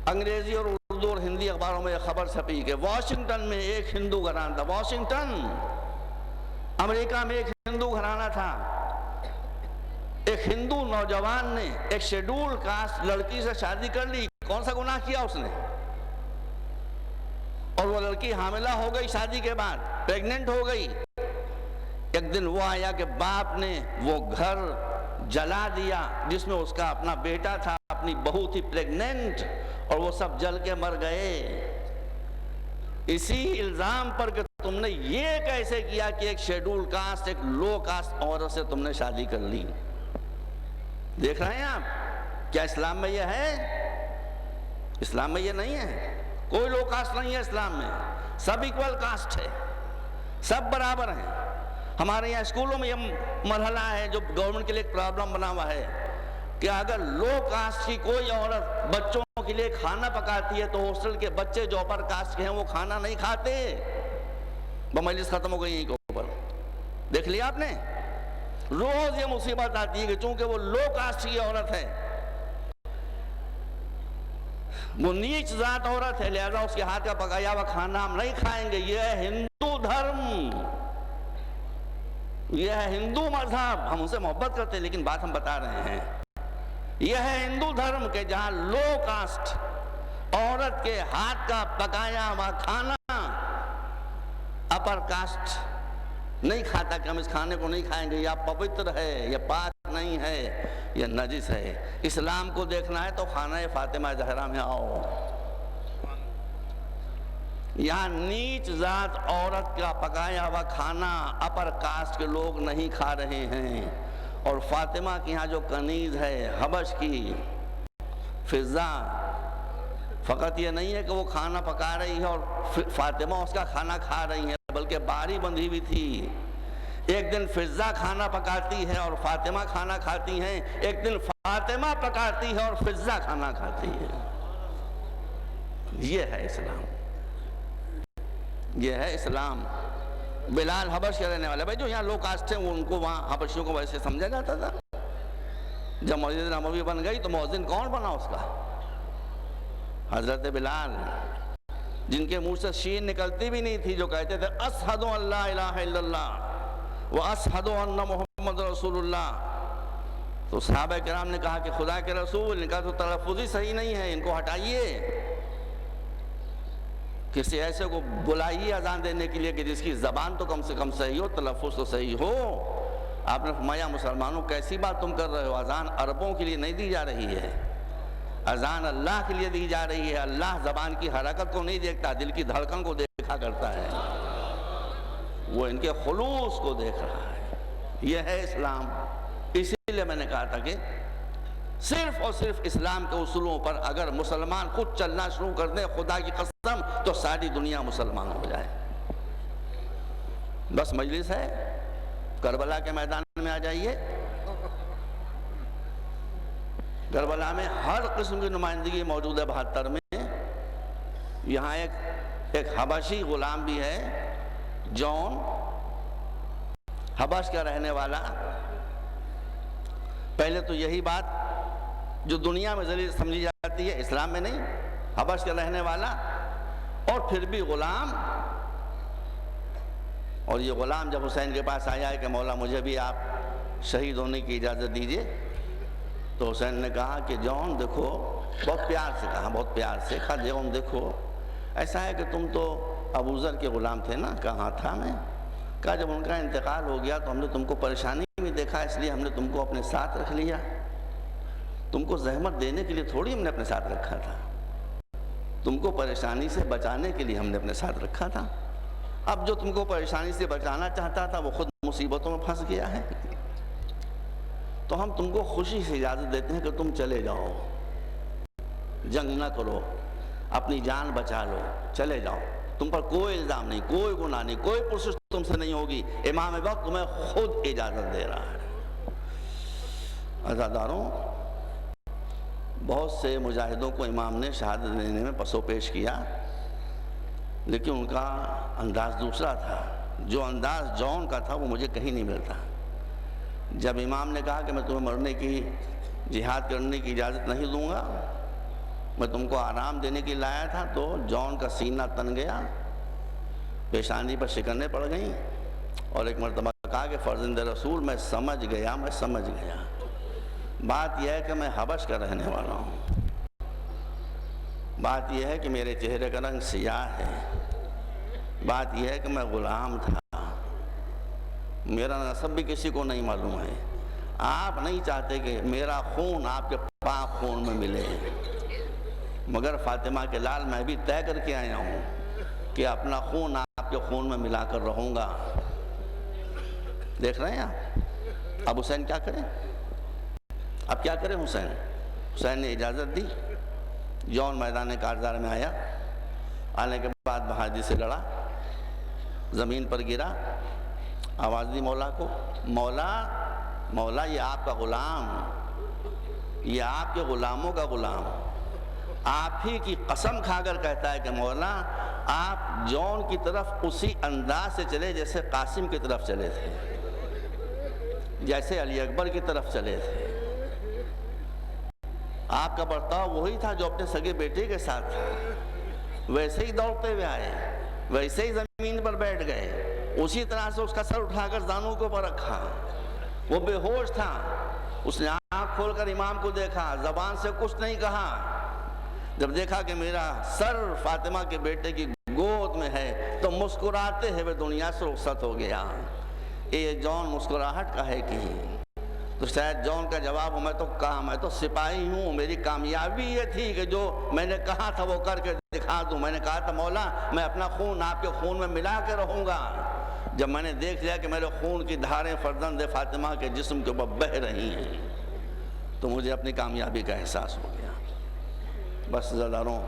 انگریزی اور اردو اور ہندی اخباروں میں ایک خبر چھپی کہ واشنگٹن میں ایک ہندو گھرانہ تھا، واشنگٹن امریکہ میں ایک ہندو گھرانہ تھا، ایک ہندو نوجوان نے ایک شیڈول کاسٹ لڑکی سے شادی کر لی۔ کون سا گناہ کیا اس نے؟ اور وہ لڑکی حاملہ ہو گئی، شادی کے بعد پریگننٹ ہو گئی۔ ایک دن وہ آیا کہ باپ نے وہ گھر جلا دیا جس میں اس کا اپنا بیٹا تھا، اپنی بہو تھی پریگننٹ، اور وہ سب جل کے مر گئے، اسی الزام پر کہ تم نے یہ کیسے کیا کہ ایک شیڈول کاسٹ، ایک لو کاسٹ عورت سے تم نے شادی کر لی۔ دیکھ رہے ہیں آپ؟ کیا اسلام میں یہ ہے؟ اسلام میں یہ نہیں ہے، کوئی لو کاسٹ نہیں ہے اسلام میں، سب ایکول کاسٹ ہے، سب برابر ہیں۔ ہمارے یہاں اسکولوں میں یہ مرحلہ ہے جو گورنمنٹ کے لیے ایک پرابلم بنا ہوا ہے کہ اگر لو کاسٹ کی کوئی عورت بچوں کے لیے کھانا پکاتی ہے تو ہاسٹل کے بچے جو اپر کاسٹ کے ہیں وہ کھانا نہیں کھاتے۔ مجلس ختم ہو گئی یہیں کے اوپر، دیکھ لیا آپ نے؟ روز یہ مصیبت آتی ہے کہ چونکہ وہ لو کاسٹ کی عورت ہے، وہ نیچ ذات عورت ہے، لہذا اس کے ہاتھ کا پکایا ہوا کھانا ہم نہیں کھائیں گے۔ یہ ہے ہندو دھرم، یہ ہے ہندو مذہب۔ ہم ان سے محبت کرتے ہیں لیکن بات ہم بتا رہے ہیں، یہ ہے ہندو دھرم کہ جہاں لو کاسٹ عورت کے ہاتھ کا پکایا ہوا کھانا اپر کاسٹ نہیں کھاتا کہ ہم اس کھانے کو نہیں کھائیں گے، یہ پوتر ہے، یہ پاک نہیں ہے، یہ نجس ہے۔ اسلام کو دیکھنا ہے تو خانہ فاطمہ زہرا میں آؤ، یہاں نیچ ذات عورت کا پکایا ہوا کھانا اپر کاسٹ کے لوگ نہیں کھا رہے ہیں۔ اور فاطمہ کی یہاں جو کنیز ہے حبش کی فضہ، فقط یہ نہیں ہے کہ وہ کھانا پکا رہی ہے اور فاطمہ اس کا کھانا کھا رہی ہے، بلکہ باری بندھی ہوئی تھی۔ ایک دن فضہ کھانا پکاتی ہے اور فاطمہ کھانا کھاتی ہیں، ایک دن فاطمہ پکاتی ہے اور فضہ کھانا کھاتی ہے۔ یہ ہے اسلام، یہ ہے اسلام۔ بلال حبش کے رہنے والے، بھائی جو یہاں لو کاسٹ ہیں ان کو وہاں حبشیوں کو ویسے سمجھا جاتا تھا۔ جب مسجد نبوی بن گئی تو مؤذن کون بنا اس کا؟ حضرت بلال، جن کے منہ سے شین نکلتی بھی نہیں تھی، جو کہتے تھے اشہد ان لا الہ الا اللہ و اشہد ان محمد رسول اللہ۔ تو صحابہ کرام نے کہا کہ خدا کے رسول، نے کہا تو تلفظ ہی صحیح نہیں ہے، ان کو ہٹائیے، کسی ایسے کو بلائیے اذان دینے کے لیے کہ جس کی زبان تو کم سے کم صحیح ہو، تلفظ تو صحیح ہو۔ آپ نے فرمایا مسلمانوں کیسی بات تم کر رہے ہو، اذان عربوں کے لیے نہیں دی جا رہی ہے، اذان اللہ کے لیے دی جا رہی ہے۔ اللہ زبان کی حرکت کو نہیں دیکھتا، دل کی دھڑکن کو دیکھا کرتا ہے، وہ ان کے خلوص کو دیکھ رہا ہے۔ یہ ہے اسلام۔ اسی لیے میں نے کہا تھا کہ صرف اور صرف اسلام کے اصولوں پر اگر مسلمان خود چلنا شروع کر دیں، خدا کی قسم تو ساری دنیا مسلمان ہو جائے۔ بس مجلس ہے، کربلا کے میدان میں آ جائیے، کربلا میں ہر قسم کی نمائندگی موجود ہے 72 میں۔ یہاں ایک حبشی غلام بھی ہے، جون، حبش کا رہنے والا۔ پہلے تو یہی بات جو دنیا میں ذلیل سمجھی جاتی ہے، اسلام میں نہیں، حبش کا رہنے والا اور پھر بھی غلام۔ اور یہ غلام جب حسین کے پاس آیا ہے کہ مولا مجھے بھی آپ شہید ہونے کی اجازت دیجئے، تو حسین نے کہا کہ جون دیکھو، بہت پیار سے کہا، بہت پیار سے کہا، جون دیکھو ایسا ہے کہ تم تو ابو ذر کے غلام تھے نا؟ کہا تھا میں۔ کہا جب ان کا انتقال ہو گیا تو ہم نے تم کو پریشانی میں دیکھا، اس لیے ہم نے تم کو اپنے ساتھ رکھ لیا، تم کو زحمت دینے کے لیے تھوڑی ہم نے اپنے ساتھ رکھا تھا، تم کو پریشانی سے بچانے کے لیے ہم نے اپنے ساتھ رکھا تھا۔ اب جو تم کو پریشانی سے بچانا چاہتا تھا وہ خود مصیبتوں میں پھنس گیا ہے، تو ہم تم کو خوشی سے اجازت دیتے ہیں کہ تم چلے جاؤ، جنگ نہ کرو، اپنی جان بچا لو، چلے جاؤ، تم پر کوئی الزام نہیں، کوئی گناہ نہیں، کوئی پرسش تم سے نہیں ہوگی، امام وقت تمہیں خود اجازت دے رہا ہے۔ عزاداروں، بہت سے مجاہدوں کو امام نے شہادت دینے میں پسو پیش کیا، لیکن ان کا انداز دوسرا تھا۔ جو انداز جون کا تھا وہ مجھے کہیں نہیں ملتا۔ جب امام نے کہا کہ میں تمہیں مرنے کی، جہاد کرنے کی اجازت نہیں دوں گا، میں تم کو آرام دینے کے لیے لایا تھا تو جون کا سینہ تن گیا، پیشانی پر شکنیں پڑ گئیں، اور ایک مرتبہ کہا کہ فرزند رسول میں سمجھ گیا۔ بات یہ ہے کہ میں حبش کا رہنے والا ہوں، بات یہ ہے کہ میرے چہرے کا رنگ سیاہ ہے، بات یہ ہے کہ میں غلام تھا، میرا نسب بھی کسی کو نہیں معلوم ہے۔ آپ نہیں چاہتے کہ میرا خون آپ کے پاک خون میں ملے، مگر فاطمہ کے لال میں بھی طے کر کے آیا ہوں کہ اپنا خون آپ کے خون میں ملا کر رہوں گا۔ دیکھ رہے ہیں آپ؟ اب حسین کیا کریں؟ اب کیا کریں؟ حسین نے اجازت دی، جون میدان کارزار میں آیا، آنے کے بعد بہادری سے لڑا، زمین پر گرا، آواز دی مولا کو، مولا مولا یہ آپ کا غلام، یہ آپ کے غلاموں کا غلام، آپ ہی کی قسم کھا کر کہتا ہے کہ مولا آپ جون کی طرف اسی انداز سے چلے جیسے قاسم کی طرف چلے تھے، جیسے علی اکبر کی طرف چلے تھے۔ آپ کا برتاؤ وہی تھا جو اپنے سگے بیٹے کے ساتھ تھا، ویسے ہی دوڑتے ہوئے آئے، ویسے ہی زمین پر بیٹھ گئے، اسی طرح سے اس کا سر اٹھا کر زانوں کے اوپر رکھا۔ وہ بے ہوش تھا، اس نے آنکھ کھول کر امام کو دیکھا، زبان سے کچھ نہیں کہا۔ جب دیکھا کہ میرا سر فاطمہ کے بیٹے کی گود میں ہے تو مسکراتے ہوئے دنیا سے رخصت ہو گیا۔ یہ جون مسکراہٹ کا ہے کہ تو شاید جون کا جواب میں تو کہا میں تو سپاہی ہوں، میری کامیابی یہ تھی کہ جو میں نے کہا تھا وہ کر کے دکھا دوں۔ میں نے کہا تھا مولا میں اپنا خون آپ کے خون میں ملا کے رہوں گا۔ جب میں نے دیکھ لیا کہ میرے خون کی دھاریں فرزند فاطمہ کے جسم کے اوپر بہہ رہی ہیں تو مجھے اپنی کامیابی کا احساس ہو گیا۔ بس زداروں،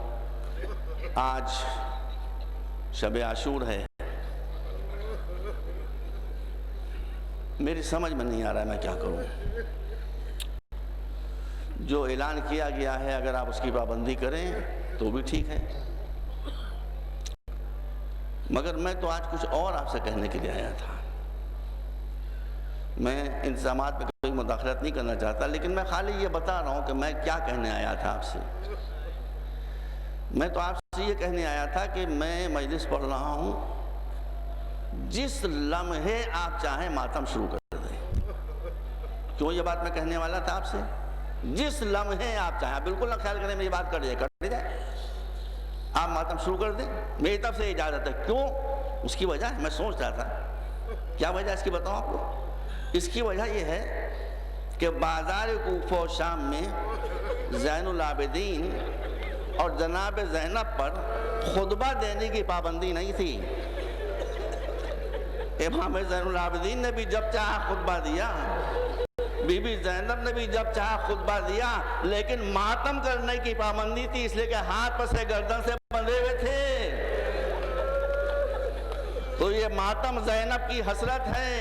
آج شب عاشور ہے، میری سمجھ میں نہیں آ رہا ہے میں کیا کروں۔ جو اعلان کیا گیا ہے اگر آپ اس کی پابندی کریں تو بھی ٹھیک ہے، مگر میں تو آج کچھ اور آپ سے کہنے کے لیے آیا تھا۔ میں انتظامات میں کوئی مداخلت نہیں کرنا چاہتا، لیکن میں خالی یہ بتا رہا ہوں کہ میں کیا کہنے آیا تھا آپ سے۔ میں تو آپ سے یہ کہنے آیا تھا کہ میں مجلس پڑھ رہا ہوں، جس لمحے آپ چاہیں ماتم شروع کر دیں۔ کیوں یہ بات میں کہنے والا تھا آپ سے؟ جس لمحے آپ چاہیں، بالکل نہ خیال کریں میری بات کر جائے، آپ ماتم شروع کر دیں، میری طرف سے اجازت ہے۔ کیوں؟ اس کی وجہ میں سوچ رہا تھا کیا وجہ اس کی بتاؤں آپ کو۔ اس کی وجہ یہ ہے کہ بازار کوفہ و شام میں زین العابدین اور جناب زینب پر خطبہ دینے کی پابندی نہیں تھی۔ امام زین العابدین نے بھی جب چاہا خطبہ دیا، بی بی زینب نے بھی جب چاہا خطبہ دیا، لیکن ماتم کرنے کی پابندی تھی، اس لیے کہ ہاتھ پر سے گردن سے بندھے ہوئے تھے۔ تو یہ ماتم زینب کی حسرت ہے،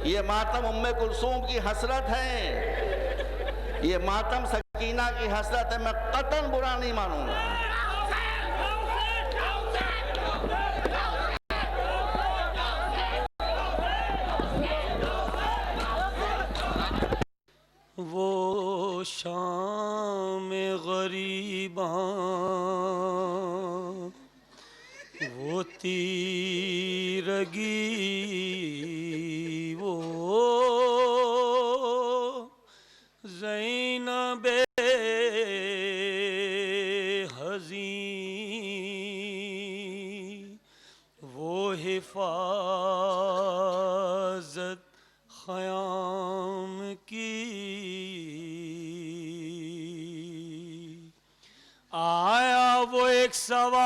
یہ ماتم ام کلثوم کی حسرت ہے، یہ ماتم سکینہ کی حسرت ہے۔ میں قطعاً برا نہیں مانوں گا۔ وہ شام غریباں، وہ تیرگی، وہ زینب حزین، وہ حفاظت خیام کی، آیا وہ ایک سوار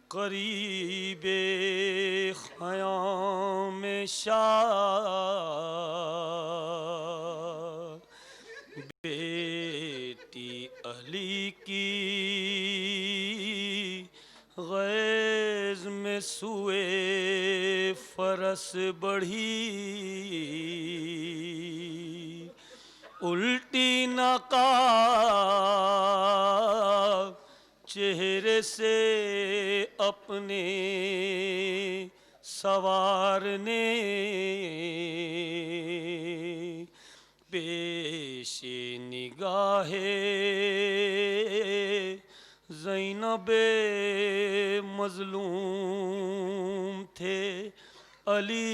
قریب خیام شاہ، بیٹی علی کی غیظ میں سوئے فرس بڑھی، الٹی نقاب چہرے سے اپنے سوار نے، پیش نگاہ زینب مظلوم تھے علی،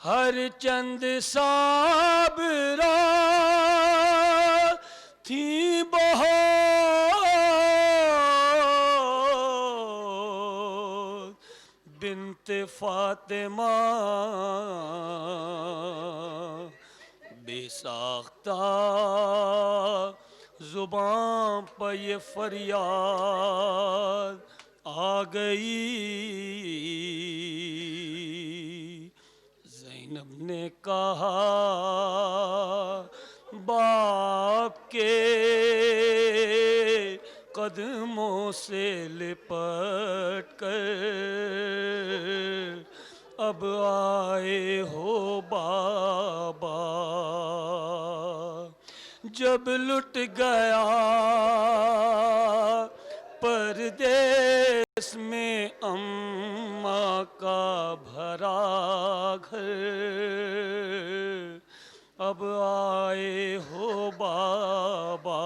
ہر چند صابرہ تھی بہت بنت فاطمہ، بے ساختہ زباں پہ یہ فریاد آ گئی، زینب نے کہا باپ کے قدموں سے لپٹ کر اب آئے ہو بابا، جب لٹ گیا پردیس میں اماں کا بھرا گھر، اب آئے ہو بابا،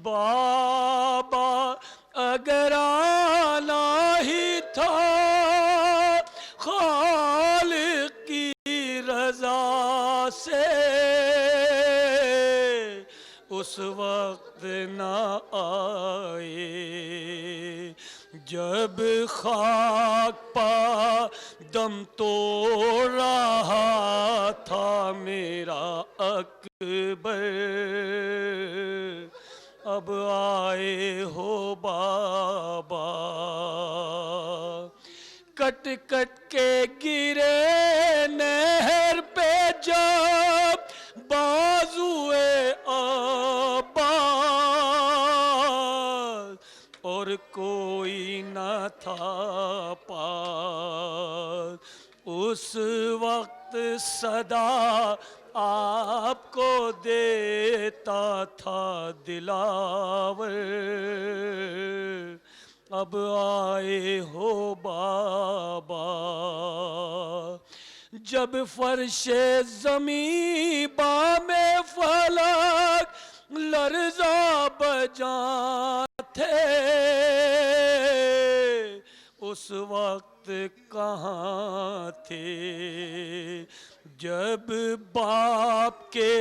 بابا اگر آنا ہی تھا خالق کی رضا سے، اس وقت نہ آئے جب خاک پا دم توڑ رہا تھا میرا اکبر، اب آئے ہو بابا، کٹ کٹ کے گرے نہر پہ جب بازوئے عباس، اور کوئی نہ تھا پاس، اس وقت صدا آپ کو دیتا تھا دلاور، اب آئے ہو بابا، جب فرش زمیں بام فلک لرزا بجاں تھے، اس وقت کہاں تھے جب باپ کے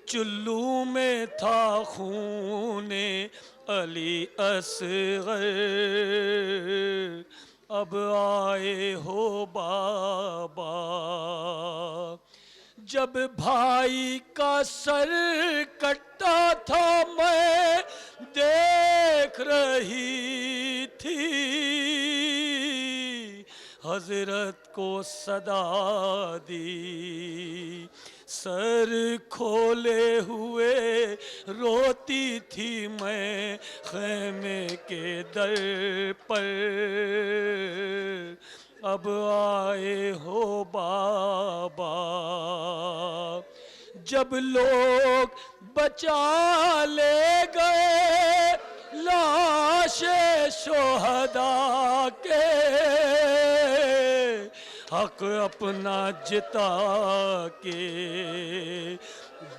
چلو میں تھا خون علی اصغر، اب آئے ہو بابا، جب بھائی کا سر کٹا تھا میں دیکھ رہی تھی، حضرت کو صدا دی، سر کھولے ہوئے روتی تھی میں خیمے کے در پر، اب آئے ہو بابا، جب لوگ بچا لے گئے لاش شہداء کے، حق اپنا جتا کے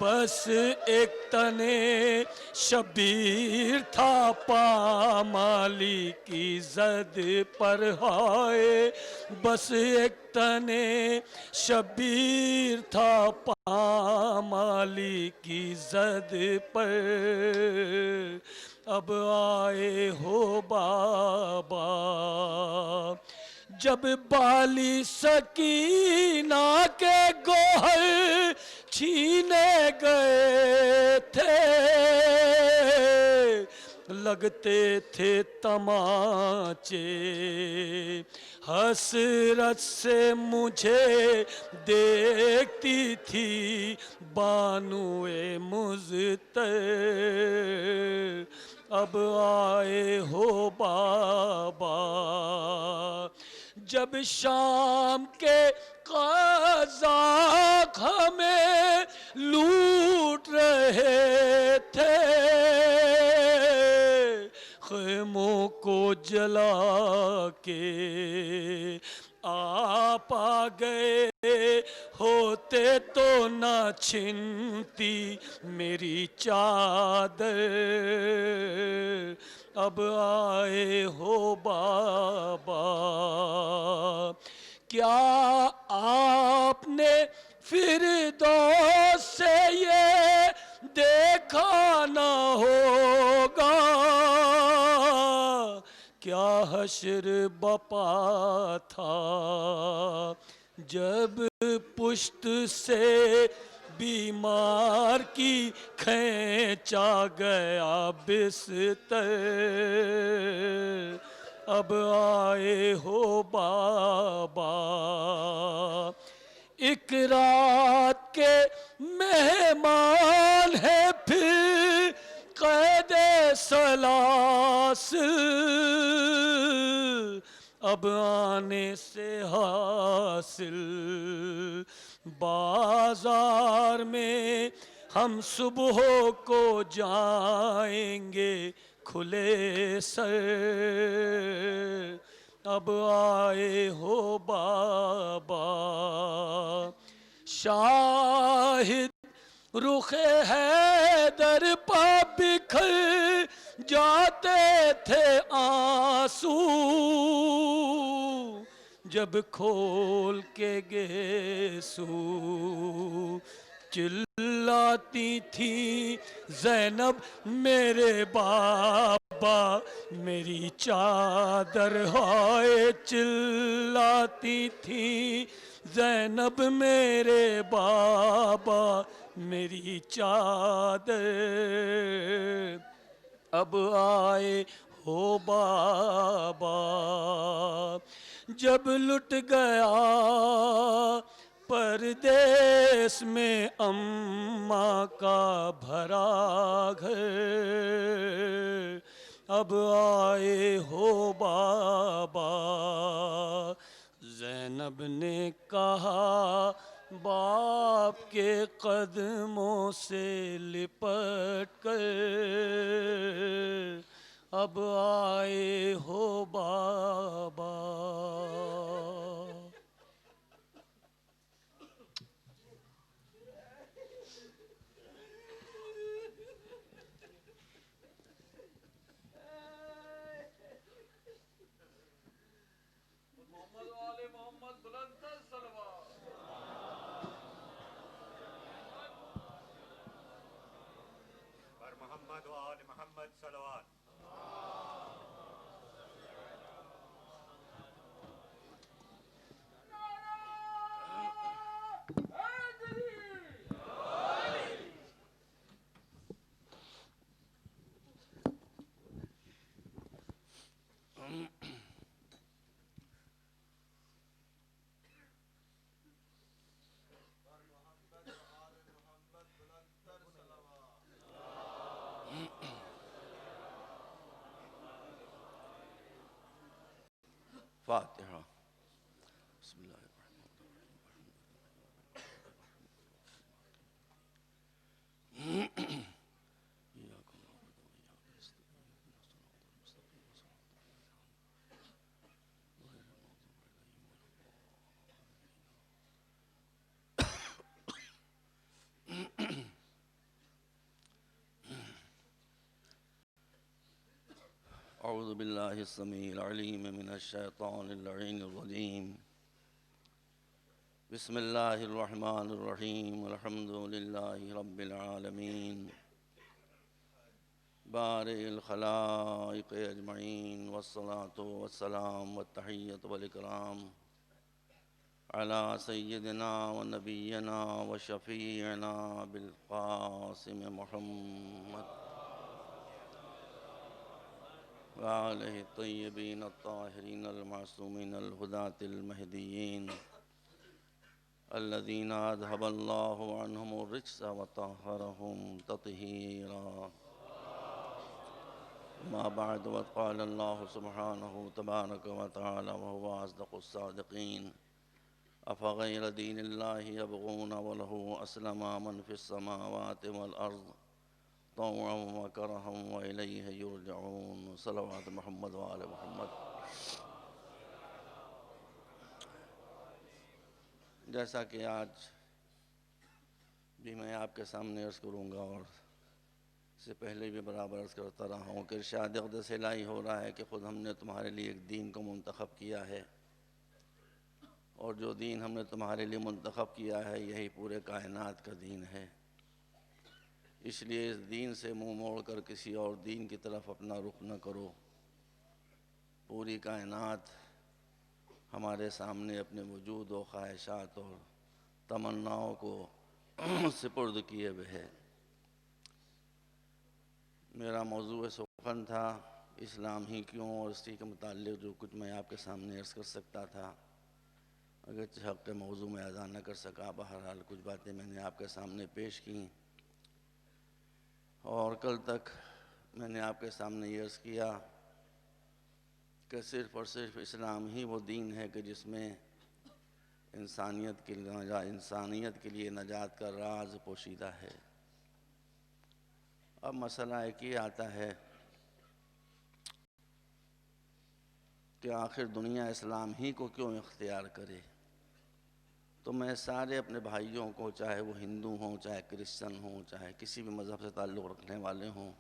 بس ایک تنے شبیر تھا پامالی کی زد پر، ہائے بس ایک تنے شبیر تھا پامالی کی زد پر، اب آئے ہو بابا، جب بالی سکینہ کے گوہر چھینے گئے تھے، لگتے تھے تماچے حسرت سے مجھے دیکھتی تھی بانوئے مزتر، اب آئے ہو بابا، جب شام کے قزاق ہمیں لوٹ رہے تھے، خیموں کو جلا کے گئے ہوتے تو نہ چھنتی میری چادر، اب آئے ہو بابا، کیا آپ نے فردوس سے یہ دیکھا نہ ہوگا، کیا حشر بپا تھا جب پشت سے بیمار کی کھینچا گیا بستر، اب آئے ہو بابا، ایک رات کے مہمان ہیں پھر قید سلاسل، اب آنے سے حاصل بازار میں ہم صبح کو جائیں گے کھلے سر، اب آئے ہو بابا، شاہد رخ حیدر پا بکھر جاتے تھے آنسو، جب کھول کے گیسو چلاتی تھی زینب میرے بابا میری چادر، ہائے چلاتی تھی زینب میرے بابا میری چادر، اب آئے ہو بابا، جب لٹ گیا پردیس میں اماں کا بھرا گھر، اب آئے ہو بابا، زینب نے کہا باپ کے قدموں سے لپٹ کر، اب آئے ہو بابا۔ محمد و آل محمد صلوات۔ فاتحہ۔ بسم اللہ اعوذ باللہ السمیع العلیم من الشیطان اللعین الرجیم، بسم اللہ الرحمن الرحیم، الحمد للہ رب العالمین، بارئ الخلائق اجمعین، والصلاة والسلام والتحیۃ والاکرام علی سیدنا و نبینا و شفیعنا بالقاسم محمد وآلہ الطیبین الطاہرین المعصومین الہداة المہدیین الذین اذھب اللہ عنہم الرجس وطہرہم تطہیرا، ما بعد، وقال اللہ سبحانہ تبارک وتعالی وهو اصدق الصادقین، افغیر دین اللہ یبغون وله اسلم من فی السماوات والارض طوعا وکرہا والیہ یرجعون، صلوات محمد وآل محمد۔ جیسا کہ آج بھی میں آپ کے سامنے عرض کروں گا اور اس سے پہلے بھی برابر عرض کرتا رہا ہوں کہ ارشاد اقدس الہی ہو رہا ہے کہ خود ہم نے تمہارے لیے ایک دین کو منتخب کیا ہے، اور جو دین ہم نے تمہارے لیے منتخب کیا ہے یہی پورے کائنات کا دین ہے۔ اس لیے اس دین سے منہ موڑ کر کسی اور دین کی طرف اپنا رخ نہ کرو۔ پوری کائنات ہمارے سامنے اپنے وجود و خواہشات اور تمناؤں کو سپرد کیے ہوئے ہے۔ میرا موضوع سخن تھا اسلام ہی کیوں، اور اسی کے متعلق جو کچھ میں آپ کے سامنے عرض کر سکتا تھا، اگرچہ حق کے موضوع میں ادا نہ کر سکا، بہرحال کچھ باتیں میں نے آپ کے سامنے پیش کیں۔ اور کل تک میں نے آپ کے سامنے یہ عرض کیا کہ صرف اور صرف اسلام ہی وہ دین ہے کہ جس میں انسانیت کے لیے نجات کا راز پوشیدہ ہے۔ اب مسئلہ ایک ہی آتا ہے کہ آخر دنیا اسلام ہی کو کیوں اختیار کرے؟ تو میں سارے اپنے بھائیوں کو، چاہے وہ ہندو ہوں، چاہے کرسچن ہوں، چاہے کسی بھی مذہب سے تعلق رکھنے والے ہوں،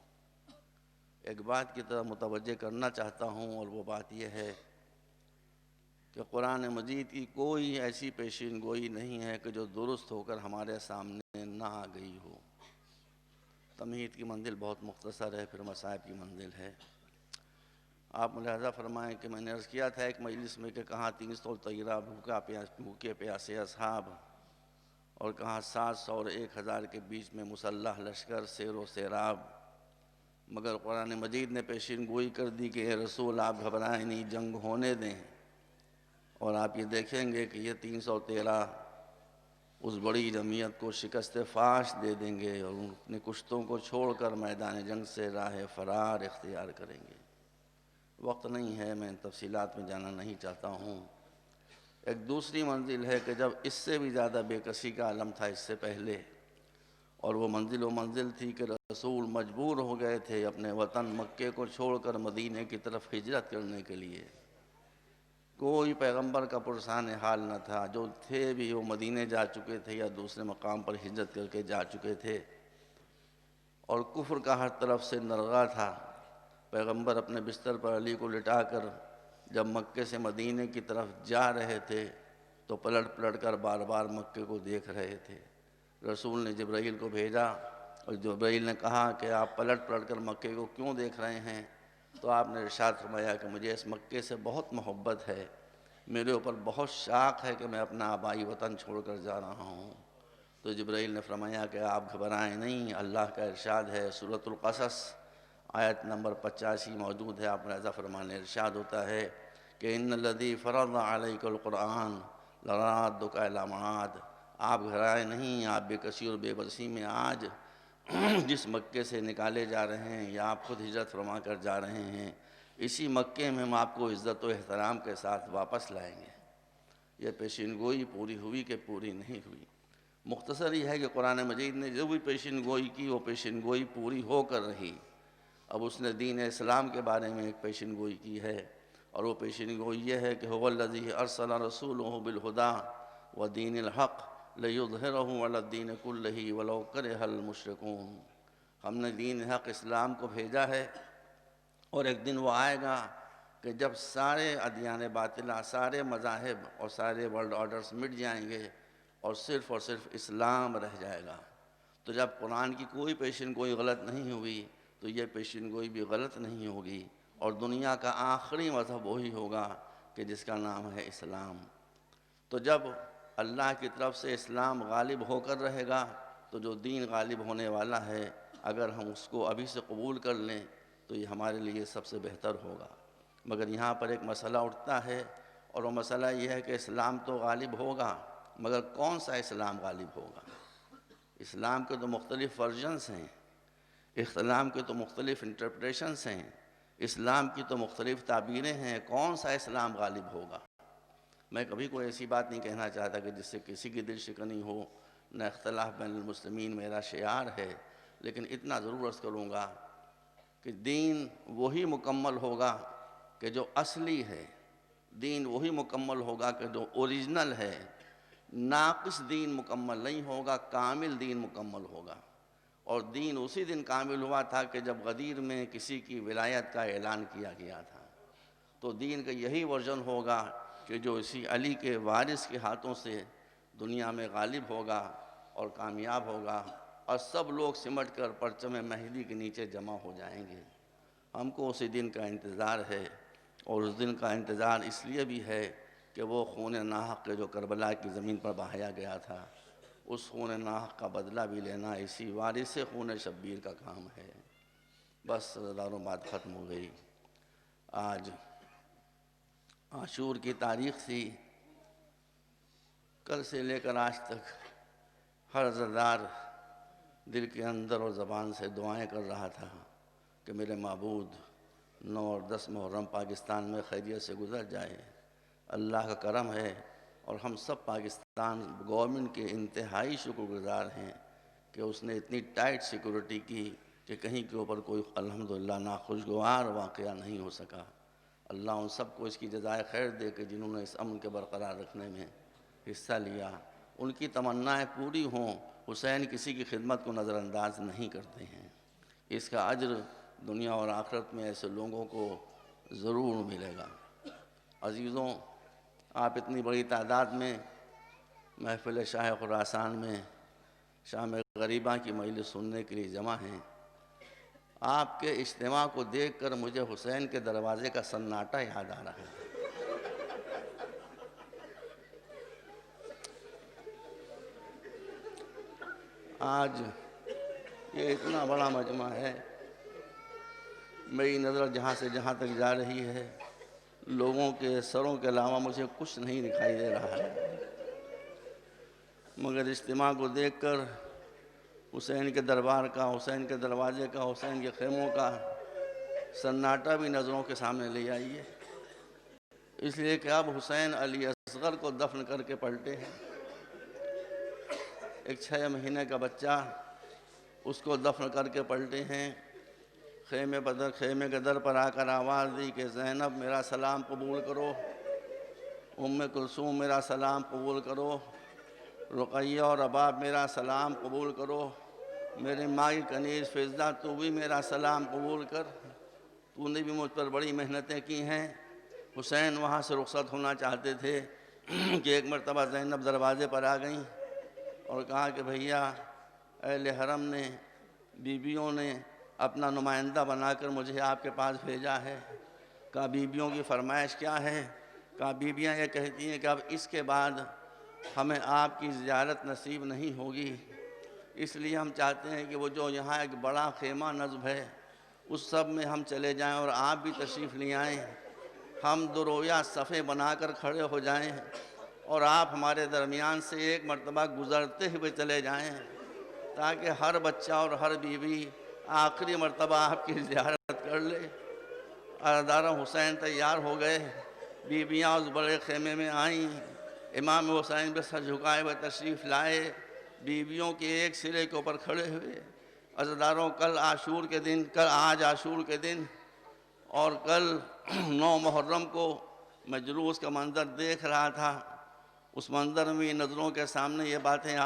ایک بات کی طرف متوجہ کرنا چاہتا ہوں، اور وہ بات یہ ہے کہ قرآن مجید کی کوئی ایسی پیشین گوئی نہیں ہے کہ جو درست ہو کر ہمارے سامنے نہ آ گئی ہو۔ تمہید کی منزل بہت مختصر ہے، پھر مصائب کی منزل ہے۔ آپ ملاحظہ فرمائیں کہ میں نے عرض کیا تھا ایک مجلس میں کہ کہاں 313 بھوکے پیاسے اصحاب، اور کہاں 700 اور 1000 کے بیچ میں مسلح لشکر سیر و سیراب، مگر قرآن مجید نے پیشین گوئی کر دی کہ اے رسول آپ گھبرائیں نہیں، جنگ ہونے دیں۔ اور آپ یہ دیکھیں گے کہ یہ 313 اس بڑی جمعیت کو شکست فاش دے دیں گے اور اپنے کشتوں کو چھوڑ کر میدان جنگ سے راہ فرار اختیار کریں گے۔ وقت نہیں ہے، میں تفصیلات میں جانا نہیں چاہتا ہوں۔ ایک دوسری منزل ہے کہ جب اس سے بھی زیادہ بے کسی کا عالم تھا اس سے پہلے، اور وہ منزل تھی کہ رسول مجبور ہو گئے تھے اپنے وطن مکے کو چھوڑ کر مدینے کی طرف ہجرت کرنے کے لیے۔ کوئی پیغمبر کا پرسان حال نہ تھا، جو تھے بھی وہ مدینے جا چکے تھے یا دوسرے مقام پر ہجرت کر کے جا چکے تھے، اور کفر کا ہر طرف سے نرغہ تھا۔ پیغمبر اپنے بستر پر علی کو لٹا کر جب مکے سے مدینے کی طرف جا رہے تھے تو پلٹ کر بار بار مکے کو دیکھ رہے تھے۔ رسول نے جبرائیل کو بھیجا اور جبرائیل نے کہا کہ آپ پلٹ کر مکے کو کیوں دیکھ رہے ہیں؟ تو آپ نے ارشاد فرمایا کہ مجھے اس مکے سے بہت محبت ہے، میرے اوپر بہت شاق ہے کہ میں اپنا آبائی وطن چھوڑ کر جا رہا ہوں۔ تو جبرائیل نے فرمایا کہ آپ گھبرائیں نہیں، اللہ کا ارشاد ہے، سورۃ القصص آیت نمبر 85 موجود ہے، آپ ملاحظہ فرمانے ارشاد ہوتا ہے کہ ان الذی فرض علیک القرآن لرادک الی معاد۔ آپ گھبرائیں نہیں، آپ بے کسی اور بے بسی میں آج جس مکے سے نکالے جا رہے ہیں یا آپ خود ہجرت فرما کر جا رہے ہیں، اسی مکے میں ہم آپ کو عزت و احترام کے ساتھ واپس لائیں گے۔ یہ پیشین گوئی پوری ہوئی کہ پوری نہیں ہوئی؟ مختصر یہ ہے کہ قرآن مجید نے جو بھی پیشین گوئی کی وہ پیشین گوئی پوری ہو کر رہی۔ اب اس نے دین اسلام کے بارے میں ایک پیشین گوئی کی ہے، اور وہ پیشین گوئی یہ ہے کہ هو الذی ارسل رسولہ بالہدی ودین الحق لیظہرہ علی الدین کلہ ولو کرہ المشرکون۔ ہم نے دین حق اسلام کو بھیجا ہے، اور ایک دن وہ آئے گا کہ جب سارے ادیان باطلہ، سارے مذاہب اور سارے ورلڈ آرڈرز مٹ جائیں گے اور صرف اسلام رہ جائے گا۔ تو جب قرآن کی کوئی پیشین گوئی غلط نہیں ہوئی تو یہ پیشین گوئی بھی غلط نہیں ہوگی، اور دنیا کا آخری مذہب وہی ہوگا کہ جس کا نام ہے اسلام۔ تو جب اللہ کی طرف سے اسلام غالب ہو کر رہے گا تو جو دین غالب ہونے والا ہے اگر ہم اس کو ابھی سے قبول کر لیں تو یہ ہمارے لیے سب سے بہتر ہوگا۔ مگر یہاں پر ایک مسئلہ اٹھتا ہے، اور وہ مسئلہ یہ ہے کہ اسلام تو غالب ہوگا، مگر کون سا اسلام غالب ہوگا؟ اسلام کے تو مختلف ورژنز ہیں، اسلام کے تو مختلف انٹرپریشنز ہیں، اسلام کی تو مختلف تعبیریں ہیں، کون سا اسلام غالب ہوگا؟ میں کبھی کوئی ایسی بات نہیں کہنا چاہتا کہ جس سے کسی کی دل شکنی ہو، نہ اختلاف بین المسلمین میرا شعار ہے، لیکن اتنا ضرور عرض کروں گا کہ دین وہی مکمل ہوگا کہ جو اصلی ہے، دین وہی مکمل ہوگا کہ جو اوریجنل ہے، ناقص دین مکمل نہیں ہوگا، کامل دین مکمل ہوگا۔ اور دین اسی دن کامل ہوا تھا کہ جب غدیر میں کسی کی ولایت کا اعلان کیا گیا تھا۔ تو دین کا یہی ورژن ہوگا کہ جو اسی علی کے وارث کے ہاتھوں سے دنیا میں غالب ہوگا اور کامیاب ہوگا، اور سب لوگ سمٹ کر پرچم مہدی کے نیچے جمع ہو جائیں گے۔ ہم کو اسی دن کا انتظار ہے، اور اس دن کا انتظار اس لیے بھی ہے کہ وہ خون ناحق جو کربلا کی زمین پر بہایا گیا تھا، اس خون ناحق کا بدلہ بھی لینا اسی وارث خون شبیر کا کام ہے۔ بس ہزاروں بات ختم ہو گئی۔ آج عاشور کی تاریخ تھی۔ کل سے لے کر آج تک ہر عزادار دل کے اندر اور زبان سے دعائیں کر رہا تھا کہ میرے معبود 9 اور 10 محرم پاکستان میں خیریت سے گزر جائے۔ اللہ کا کرم ہے، اور ہم سب پاکستان گورنمنٹ کے انتہائی شکر گزار ہیں کہ اس نے اتنی ٹائٹ سیکورٹی کی کہ کہیں کے اوپر کوئی الحمدللہ ناخوشگوار واقعہ نہیں ہو سکا۔ اللہ ان سب کو اس کی جزائے خیر دے کہ جنہوں نے اس امن کے برقرار رکھنے میں حصہ لیا، ان کی تمنائیں پوری ہوں۔ حسین کسی کی خدمت کو نظر انداز نہیں کرتے ہیں۔ اس کا اجر دنیا اور آخرت میں ایسے لوگوں کو ضرور ملے گا۔ عزیزوں، آپ اتنی بڑی تعداد میں محفل شاہ خراسان میں شام غریباں کی مجلس سننے کے لیے جمع ہیں۔ آپ کے اجتماع کو دیکھ کر مجھے حسین کے دروازے کا سناٹا یاد آ رہا ہے۔ آج یہ اتنا بڑا مجمع ہے، میری نظر جہاں سے جہاں تک جا رہی ہے، لوگوں کے سروں کے علاوہ مجھے کچھ نہیں دکھائی دے رہا ہے، مگر اجتماع کو دیکھ کر حسین کے دربار کا، حسین کے دروازے کا، حسین کے خیموں کا سناٹا بھی نظروں کے سامنے لے آئیے۔ اس لیے کہ اب حسین علی اصغر کو دفن کر کے پلٹے ہیں۔ ایک 6 مہینے کا بچہ، اس کو دفن کر کے پلٹے ہیں۔ خیمے کے در پر آ کر آواز دی کہ زینب میرا سلام قبول کرو، کلثوم میرا سلام قبول کرو، رقیہ اور رباب میرا سلام قبول کرو، میرے ماں کی کنیز فضہ تو بھی میرا سلام قبول کر، تو نے بھی مجھ پر بڑی محنتیں کی ہیں۔ حسین وہاں سے رخصت ہونا چاہتے تھے کہ ایک مرتبہ زینب دروازے پر آ گئیں اور کہا کہ بھیا، اہل حرم نے، بیویوں نے اپنا نمائندہ بنا کر مجھے آپ کے پاس بھیجا ہے۔ کہا بیویوں کی فرمائش کیا ہے؟ کہا بیویاں یہ کہتی ہیں کہ اب اس کے بعد ہمیں آپ کی زیارت نصیب نہیں ہوگی، اس لیے ہم چاہتے ہیں کہ وہ جو یہاں ایک بڑا خیمہ نصب ہے اس سب میں ہم چلے جائیں اور آپ بھی تشریف لے آئیں، ہم درویہ صفیں بنا کر کھڑے ہو جائیں اور آپ ہمارے درمیان سے ایک مرتبہ گزرتے ہوئے چلے جائیں، تاکہ ہر بچہ اور ہر بیوی آخری مرتبہ آپ کی زیارت کر لے۔ عزادار حسین تیار ہو گئے، بیویاں اس بڑے خیمے میں آئیں، امام حسین پہ سر جھکائے ہوئے تشریف لائے، بیویوں کے ایک سرے کے اوپر کھڑے ہوئے۔ عزاداروں، آج عاشور کے دن اور کل 9 محرم کو میں جلوس کا منظر دیکھ رہا تھا، اس منظر میں نظروں کے سامنے یہ باتیں